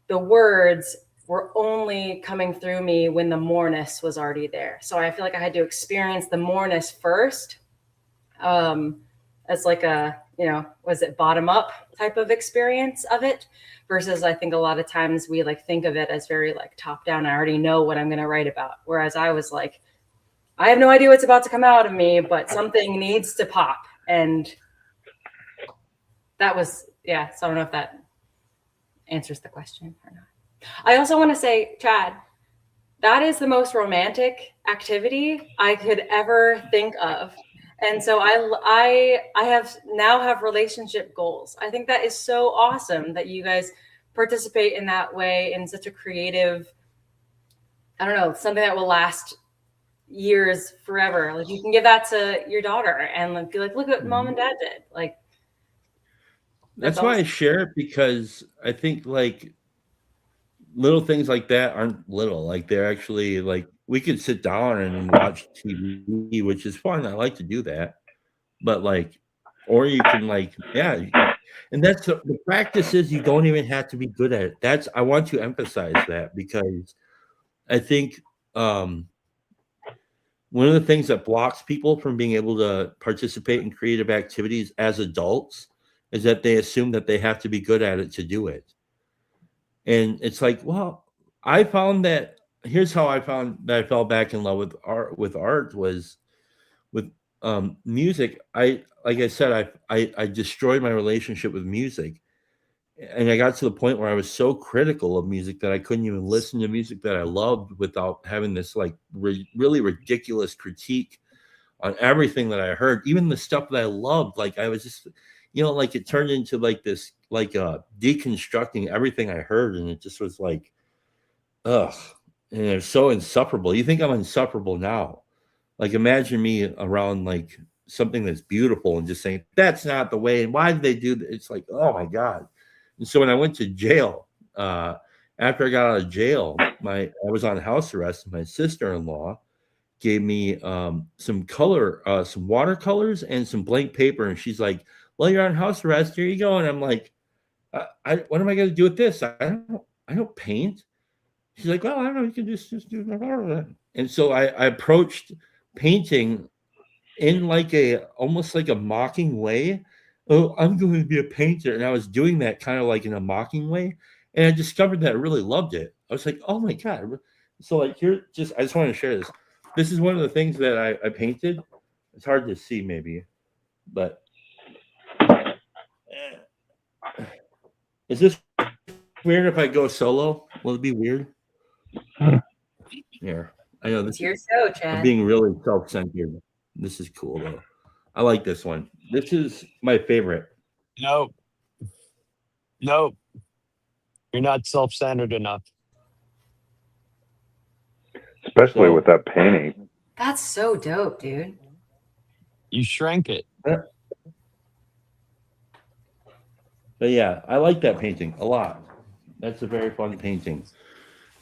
Speaker 5: the words were only coming through me when the moreness was already there. So I feel like I had to experience the moreness first, as like a, was it bottom up type of experience of it, versus I think a lot of times we like think of it as very like top down. I already know what I'm going to write about. Whereas I was like, I have no idea what's about to come out of me, but something needs to pop. And that was, yeah. So I don't know if that answers the question or not. I also want to say, Chad, that is the most romantic activity I could ever think of. And so I have relationship goals. I think that is so awesome that you guys participate in that way in such a creative, I don't know, something that will last years, forever. Like you can give that to your daughter and like be like, look what mom and dad did. Like
Speaker 3: that's why I share it, because I think like little things like that aren't little. Like they're actually like, we could sit down and watch TV, which is fun. I like to do that. But like, or you can like, yeah. And that's the practice is you don't even have to be good at it. I want to emphasize that because I think one of the things that blocks people from being able to participate in creative activities as adults is that they assume that they have to be good at it to do it. And it's like, well, I found that here's how I found that I fell back in love with art was with music. I like I said, I destroyed my relationship with music. And I got to the point where I was so critical of music that I couldn't even listen to music that I loved without having this like really ridiculous critique on everything that I heard, even the stuff that I loved. Like I was just, like it turned into like this, like deconstructing everything I heard, and it just was like, ugh, and it's so insufferable. You think I'm insufferable now? Like imagine me around like something that's beautiful and just saying that's not the way. And why did they do that? It's like, oh my god. And so when I went to jail, after I got out of jail, I was on house arrest, and my sister-in-law gave me some watercolors and some blank paper, and she's like, "Well, you're on house arrest. Here you go." And I'm like, "What am I going to do with this? I don't paint." She's like, "Well, I don't know. You can just do that." And so I approached painting in like almost like a mocking way. Oh, I'm going to be a painter. And I was doing that kind of like in a mocking way. And I discovered that I really loved it. I was like, oh my God. So like I just want to share this. This is one of the things that I painted. It's hard to see maybe, but is this weird if I go solo? Will it be weird? Yeah, I know this.
Speaker 5: It's your show, Chad.
Speaker 3: I'm being really self-centered. This is cool though. I like this one. This is my favorite.
Speaker 4: Nope. You're not self-centered enough.
Speaker 11: Especially with that painting.
Speaker 5: That's so dope, dude.
Speaker 4: You shrank it.
Speaker 3: But yeah, I like that painting a lot. That's a very fun painting.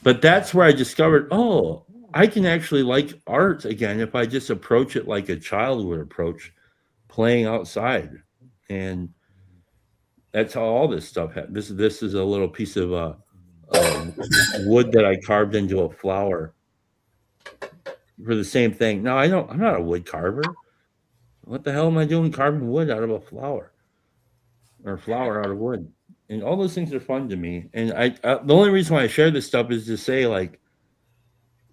Speaker 3: But that's where I discovered, oh, I can actually like art again if I just approach it like a child would approach playing outside. And that's how all this stuff happened. This is a little piece of wood that I carved into a flower for the same thing. No, I'm not a wood carver. What the hell am I doing carving wood out of a flower or flower out of wood? And all those things are fun to me. And the only reason why I share this stuff is to say, like,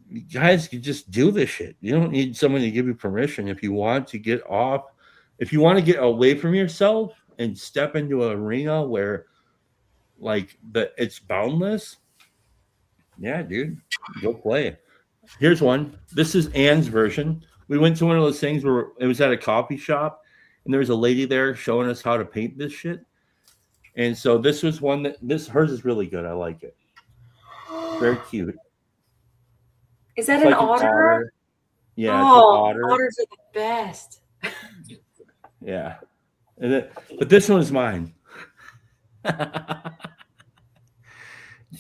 Speaker 3: you guys can just do this shit. You don't need someone to give you permission. If you want to get off, if you want to get away from yourself and step into an arena where, like, it's boundless, yeah, dude, go play. Here's one. This is Anne's version. We went to one of those things where it was at a coffee shop, and there was a lady there showing us how to paint this shit. And so this was one hers is really good. I like it. Very cute.
Speaker 5: Is that
Speaker 3: It's
Speaker 5: an
Speaker 3: like
Speaker 5: otter?
Speaker 3: Yeah,
Speaker 5: Oh,
Speaker 3: it's an otter.
Speaker 5: otters are the best.
Speaker 3: Yeah. But this one is mine. It's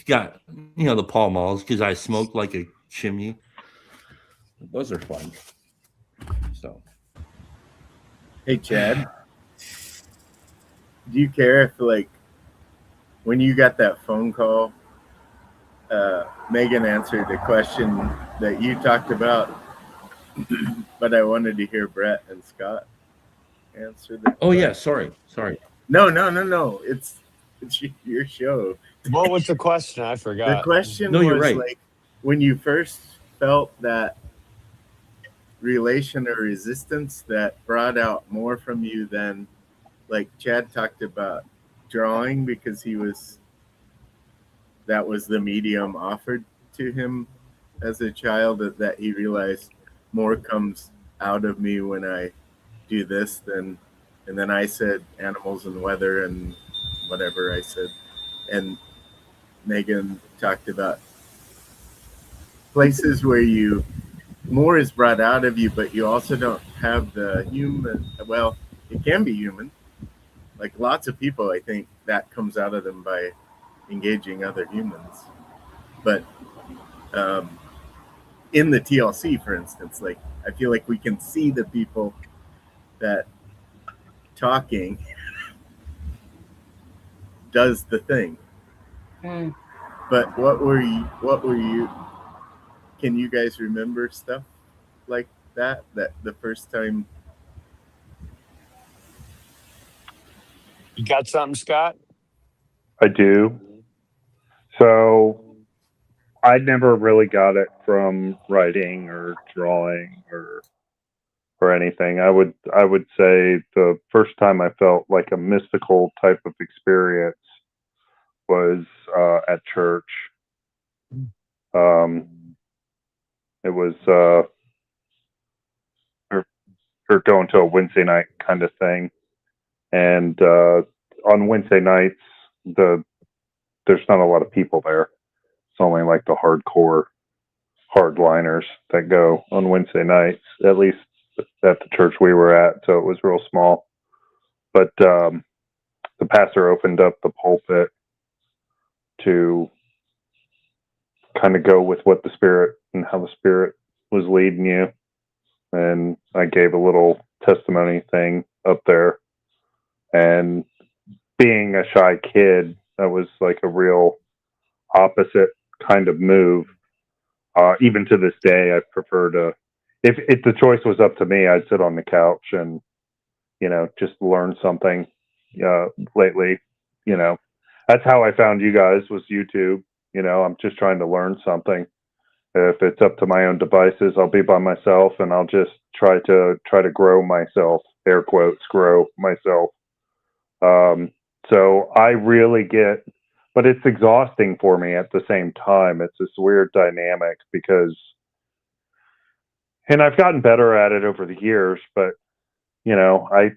Speaker 3: got, the Pall Malls because I smoke like a chimney. Those are fun. So.
Speaker 9: Hey, Chad. Do you care if, like, when you got that phone call, Megan answered a question that you talked about, but I wanted to hear Brett and Scott answer the
Speaker 3: Oh, yeah. Sorry.
Speaker 9: No. It's your show.
Speaker 4: What was the question? I forgot.
Speaker 9: The question
Speaker 3: No,
Speaker 9: was,
Speaker 3: you're right.
Speaker 9: like, when you first felt that relation or resistance that brought out more from you than, like Chad talked about, drawing because that was the medium offered to him as a child, that he realized more comes out of me when I do this and then I said animals and weather and whatever I said. And Megan talked about places where more is brought out of you, but you also don't have the human. Well, it can be human. Like lots of people, I think that comes out of them by engaging other humans. But in the TLC, for instance, like I feel like we can see the people that talking does the thing. But what were you? Can you guys remember stuff like that the first time?
Speaker 4: You got something, Scott?
Speaker 11: I do. So I never really got it from writing or drawing or anything. I would say the first time I felt like a mystical type of experience was at church. It was or going to a Wednesday night kind of thing, and on Wednesday nights there's not a lot of people there. It's only like the hardcore hardliners that go on Wednesday nights, at least at the church we were at. So it was real small. But the pastor opened up the pulpit to kind of go with what the Spirit and how the Spirit was leading you. And I gave a little testimony thing up there. And being a shy kid, that was like a real opposite kind of move. Even to this day, I prefer to, if the choice was up to me, I'd sit on the couch and, just learn something. Lately, that's how I found you guys, was YouTube. I'm just trying to learn something. If it's up to my own devices, I'll be by myself and I'll just try to grow myself, air quotes, grow myself. So I really get, but it's exhausting for me at the same time. It's this weird dynamic because, and I've gotten better at it over the years, but I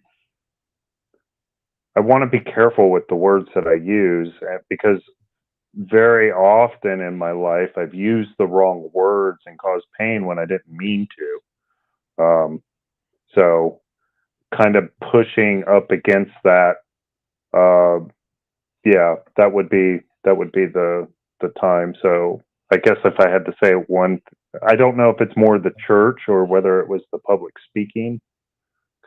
Speaker 11: want to be careful with the words that I use, because very often in my life I've used the wrong words and caused pain when I didn't mean to. So kind of pushing up against that. That would be the time. So I guess if I had to say one, I don't know if it's more the church or whether it was the public speaking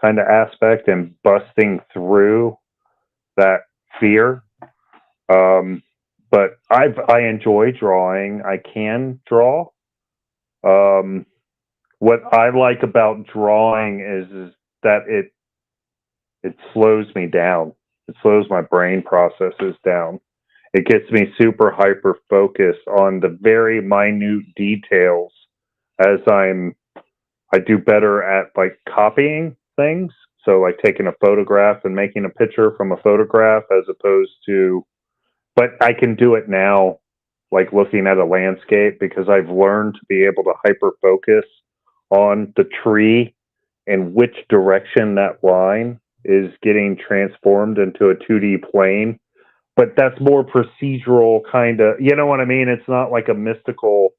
Speaker 11: kind of aspect and busting through that fear. But I enjoy drawing. I can draw. What I like about drawing is that it slows me down. It slows my brain processes down. It gets me super hyper focused on the very minute details as I do better at like copying things. So like taking a photograph and making a picture from a photograph as opposed to, but I can do it now, like looking at a landscape, because I've learned to be able to hyper focus on the tree and which direction that line is getting transformed into a 2D plane. But that's more procedural kind of, you know what I mean? It's not like a mystical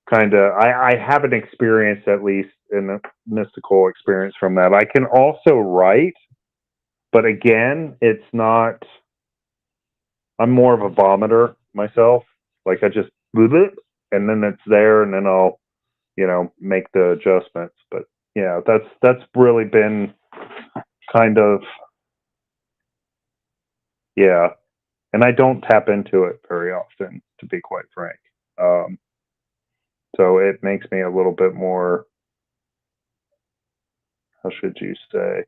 Speaker 11: kind of, I haven't experienced, at least in a mystical experience from that. I can also write, but again, it's not, I'm more of a vomiter myself. Like I just move it and then it's there and then I'll, make the adjustments. But yeah, that's really been kind of, yeah. And I don't tap into it very often, to be quite frank. So it makes me a little bit more, how should you say,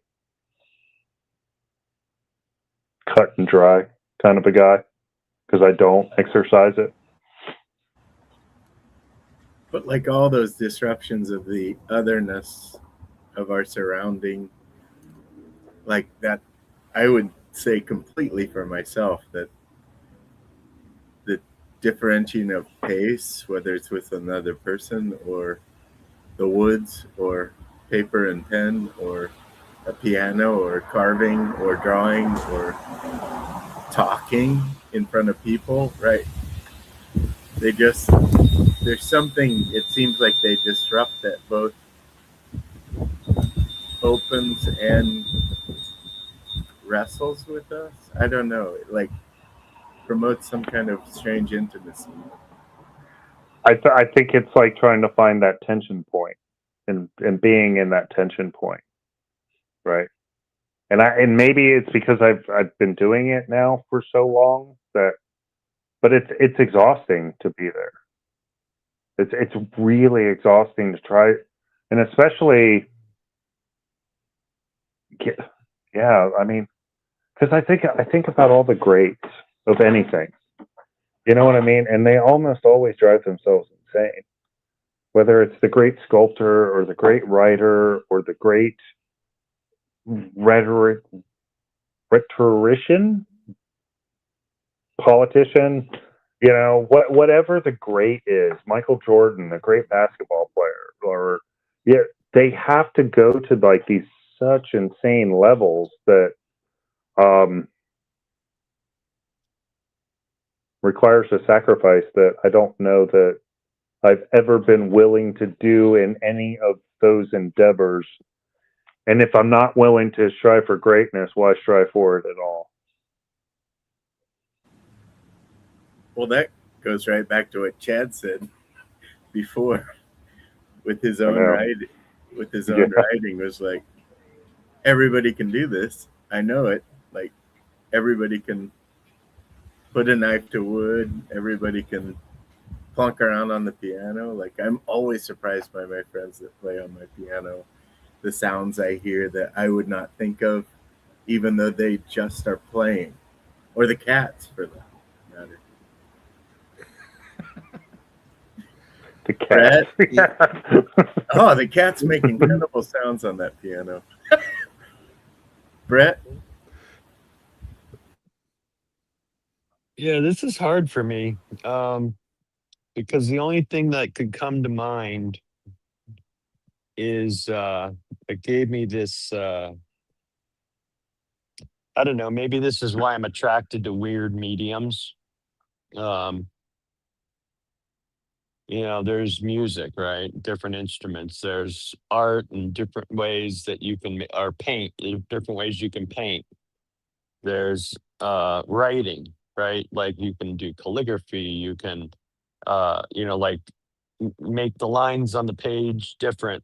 Speaker 11: cut and dry kind of a guy, because I don't exercise it.
Speaker 9: But like all those disruptions of the otherness of our surrounding, like that, I would say completely for myself that the differentiating of pace, whether it's with another person or the woods or paper and pen or a piano or carving or drawing or talking in front of people, right? There's something, it seems like they disrupt that both opens and wrestles with us. I don't know, like promotes some kind of strange intimacy.
Speaker 11: I think it's like trying to find that tension point and being in that tension point, right? And maybe it's because I've been doing it now for so long that, but it's exhausting to be there. It's really exhausting to try And especially, yeah, I mean, because I think about all the greats of anything. You know what I mean? And they almost always drive themselves insane. Whether it's the great sculptor or the great writer or the great rhetorician, politician, you know, whatever the great is, Michael Jordan, the great basketball player, or yeah, they have to go to like these such insane levels that requires a sacrifice that I don't know that I've ever been willing to do in any of those endeavors. And if I'm not willing to strive for greatness, why strive for it at all?
Speaker 9: Well, that goes right back to what Chad said before with his own writing. With his own writing was like, everybody can do this. I know it. Like, everybody can put a knife to wood. Everybody can plonk around on the piano. Like, I'm always surprised by my friends that play on my piano, the sounds I hear that I would not think of, even though they just are playing, or the cats for that matter.
Speaker 11: The cat.
Speaker 9: Oh, the cat's make incredible sounds on that piano. Brett?
Speaker 4: Yeah, this is hard for me. Because the only thing that could come to mind is it gave me this I don't know, maybe this is why I'm attracted to weird mediums. You know, there's music, right? Different instruments. There's art and different ways that you can or paint, different ways you can paint. There's writing, right? Like you can do calligraphy, you can you know, like make the lines on the page different.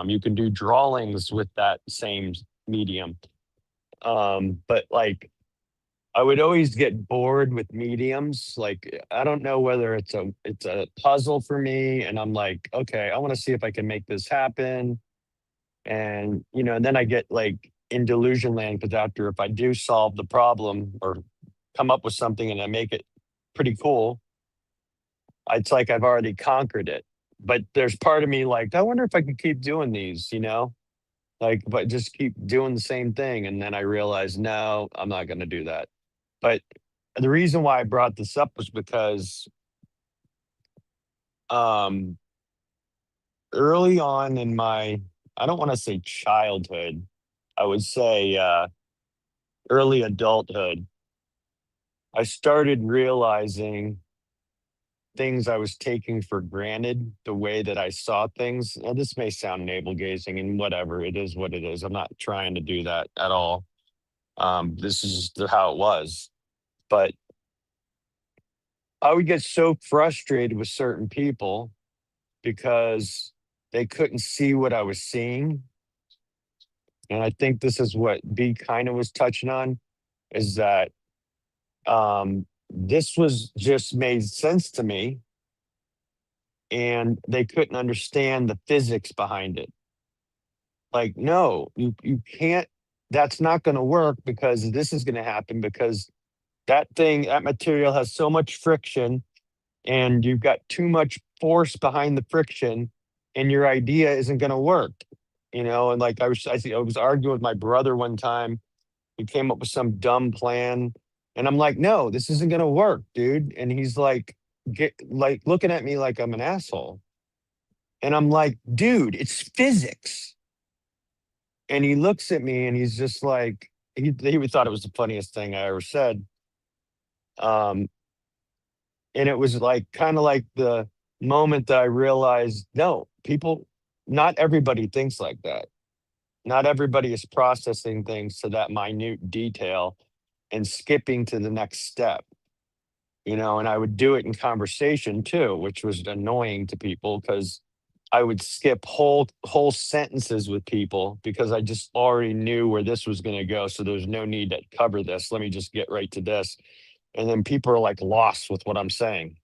Speaker 4: You can do drawings with that same medium. But like I would always get bored with mediums. Like I don't know whether it's a puzzle for me, and I'm like, okay, I want to see if I can make this happen. And you know, and then I get like in delusion land because after if I do solve the problem or come up with something and I make it pretty cool, it's like I've already conquered it. But there's part of me like, I wonder if I could keep doing these, you know? Like, but just keep doing the same thing. And then I realized, no, I'm not going to do that. But the reason why I brought this up was because early on in my, I don't want to say childhood, I would say early adulthood, I started realizing things I was taking for granted, the way that I saw things. Now, this may sound navel gazing and whatever, it is what it is. I'm not trying to do that at all. This is just how it was. But I would get so frustrated with certain people because they couldn't see what I was seeing. And I think this is what B kind of was touching on, is that this was just made sense to me and they couldn't understand the physics behind it. Like, no, you can't, that's not going to work because this is going to happen because that material has so much friction and you've got too much force behind the friction and your idea isn't going to work, you know? And like I was arguing with my brother one time. He came up with some dumb plan and I'm like, no, this isn't going to work, dude. And he's like, looking at me like I'm an asshole. And I'm like, dude, it's physics. And he looks at me and he's just like, he thought it was the funniest thing I ever said. And it was like, kind of like the moment that I realized, no, not everybody thinks like that. Not everybody is processing things to that minute detail and skipping to the next step. You know, and I would do it in conversation too, which was annoying to people because I would skip whole sentences with people because I just already knew where this was going to go. So there's no need to cover this. Let me just get right to this. And then people are like lost with what I'm saying.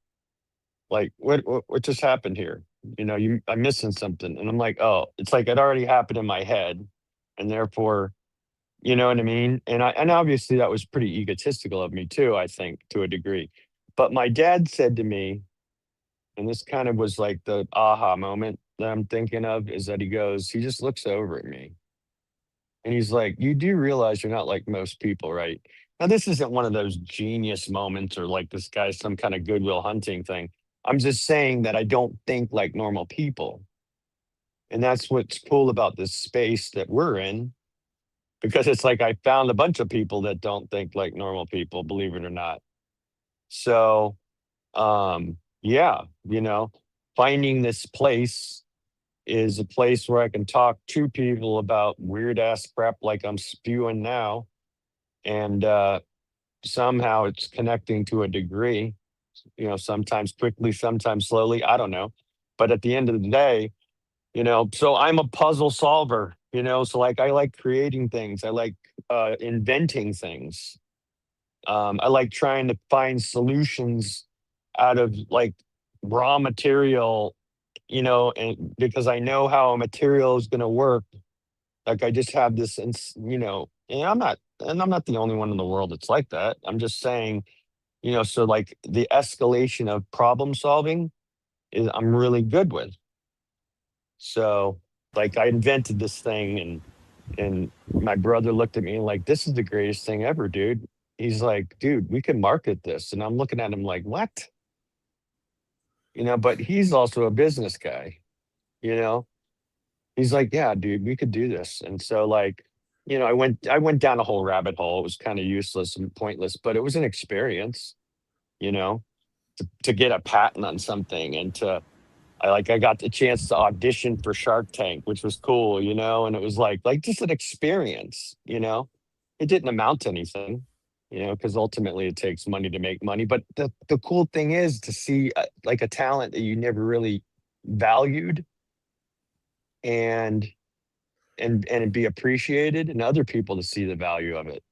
Speaker 4: Like, what just happened here? I'm missing something. And I'm like, oh, it's like it already happened in my head. And therefore, you know what I mean? And obviously that was pretty egotistical of me too, I think, to a degree. But my dad said to me, and this kind of was like the aha moment that I'm thinking of, is that he just looks over at me and he's like, you do realize you're not like most people, right? Now, this isn't one of those genius moments or like this guy's some kind of Goodwill Hunting thing. I'm just saying that I don't think like normal people. And that's what's cool about this space that we're in, because it's like I found a bunch of people that don't think like normal people, believe it or not. So, yeah, finding this place is a place where I can talk to people about weird ass crap like I'm spewing now. And somehow it's connecting to a degree, sometimes quickly, sometimes slowly. I don't know. But at the end of the day, so I'm a puzzle solver, so like I like creating things. I like inventing things. I like trying to find solutions out of like raw material, and because I know how a material is going to work. Like I just have this, and I'm not the only one in the world that's like that. I'm just saying, so like the escalation of problem solving is I'm really good with. So like I invented this thing, and my brother looked at me like, this is the greatest thing ever, dude. He's like, dude, we can market this. And I'm looking at him like, what? But he's also a business guy, he's like, yeah, dude, we could do this. And so like, I went down a whole rabbit hole. It was kind of useless and pointless, but it was an experience, to get a patent on something, and I got the chance to audition for Shark Tank, which was cool, and it was like just an experience, it didn't amount to anything, because ultimately it takes money to make money. But the cool thing is to see like a talent that you never really valued and be appreciated, and other people to see the value of it.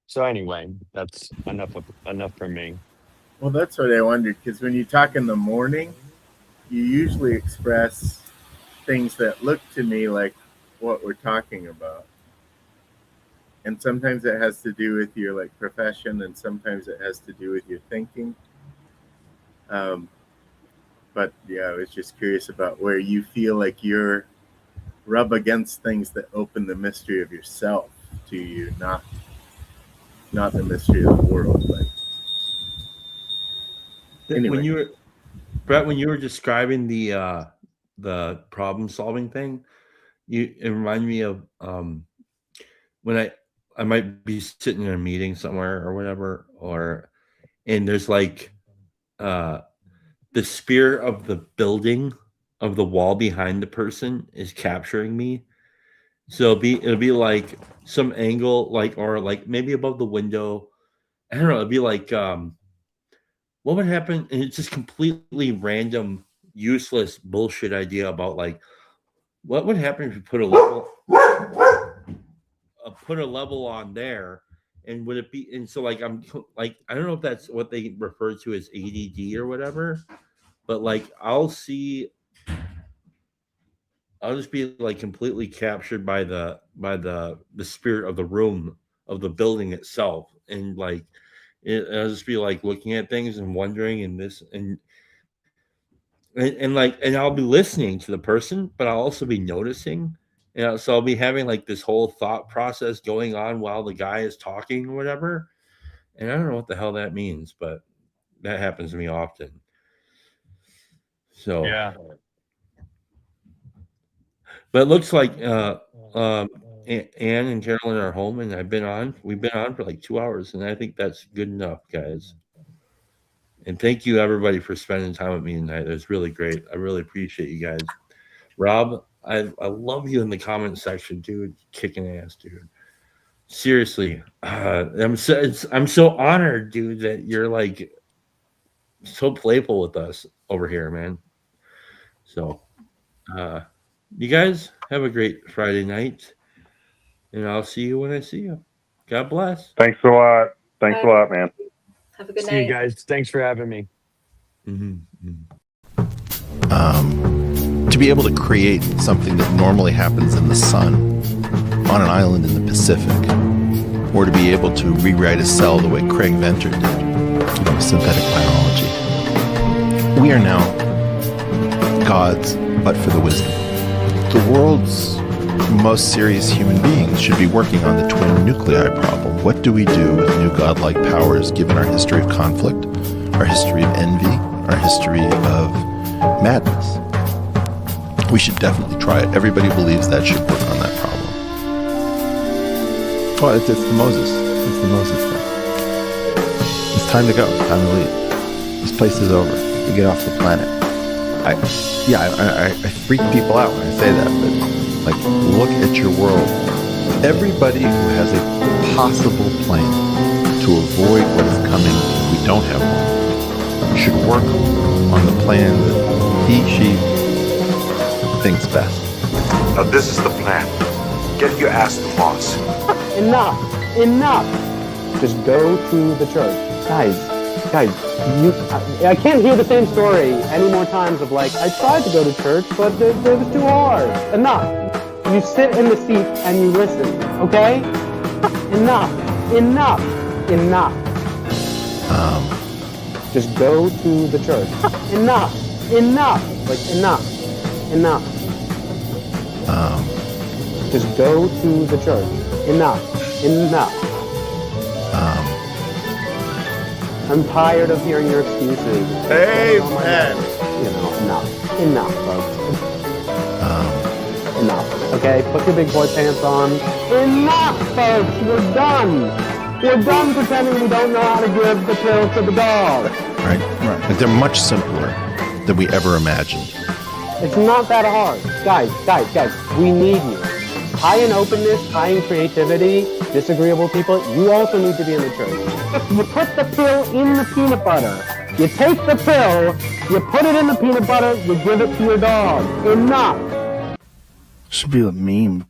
Speaker 4: So anyway, that's enough from me.
Speaker 9: Well, that's what I wondered, because when you talk in the morning, you usually express things that look to me like what we're talking about. And sometimes it has to do with your like profession, and sometimes it has to do with your thinking. But yeah, I was just curious about where you feel like you're rub against things that open the mystery of yourself to you, not the mystery of the world. But anyway.
Speaker 3: When you were describing the problem solving thing, it reminded me of when I might be sitting in a meeting somewhere or whatever, and there's like the spirit of the building of the wall behind the person is capturing me. So it'll be like some angle, or maybe above the window. I don't know. It'd be like what would happen? And it's just completely random, useless bullshit idea about like what would happen if you put a level on there, and would it be? And so like I'm like, I don't know if that's what they refer to as ADD or whatever, but like I'll just be like completely captured by the spirit of the room, of the building itself, and like I'll just be like looking at things and wondering, and this and I'll be listening to the person, but I'll also be noticing. So I'll be having like this whole thought process going on while the guy is talking or whatever. And I don't know what the hell that means, but that happens to me often. So
Speaker 4: yeah.
Speaker 3: But it looks like Ann and Carolyn are home, and we've been on for like 2 hours, and I think that's good enough, guys. And thank you everybody for spending time with me tonight. It was really great. I really appreciate you guys. Rob, I love you in the comment section, dude. Kicking ass, dude. Seriously, I'm so honored, dude, that you're like so playful with us over here, man. So, you guys have a great Friday night, and I'll see you when I see you. God bless.
Speaker 11: Thanks a lot. Thanks a lot, man.
Speaker 5: Have a good
Speaker 4: See
Speaker 5: night.
Speaker 4: you guys. Thanks for having me.
Speaker 3: Mm-hmm.
Speaker 9: Um,
Speaker 12: be able to create something that normally happens in the sun on an island in the Pacific, or to be able to rewrite a cell the way Craig Venter did, synthetic biology. We are now gods, but for the wisdom. The world's most serious human beings should be working on the twin nuclei problem. What do we do with new godlike powers given our history of conflict, our history of envy, our history of madness? We should definitely try it. Everybody believes that should work on that problem. Well, it's the Moses. It's the Moses thing. It's time to go. It's time to leave. This place is over. You get off the planet. I freak people out when I say that, but like, look at your world. Everybody who has a possible plan to avoid what is coming if we don't have one should work on the plan that she thinks best.
Speaker 13: Now this is the plan. Get your ass to Moss.
Speaker 14: Enough! Just go to the church. Guys, I can't hear the same story any more times of like, I tried to go to church, but it was too hard. Enough. You sit in the seat and you listen, okay? Enough. Just go to the church. Enough. Like, enough. Just go to the church. Enough. I'm tired of hearing your excuses.
Speaker 9: Amen.
Speaker 14: Enough, folks. Enough. Okay, put your big boy pants on. Enough, folks. We're done. We're done pretending we don't know how to give the pill to the dog.
Speaker 12: Right. But they're much simpler than we ever imagined.
Speaker 14: It's not that hard. Guys, we need you. High in openness, high in creativity, disagreeable people, you also need to be in the church. You put the pill in the peanut butter. You take the pill, you put it in the peanut butter, you give it to your dog. Enough.
Speaker 9: Should be a meme.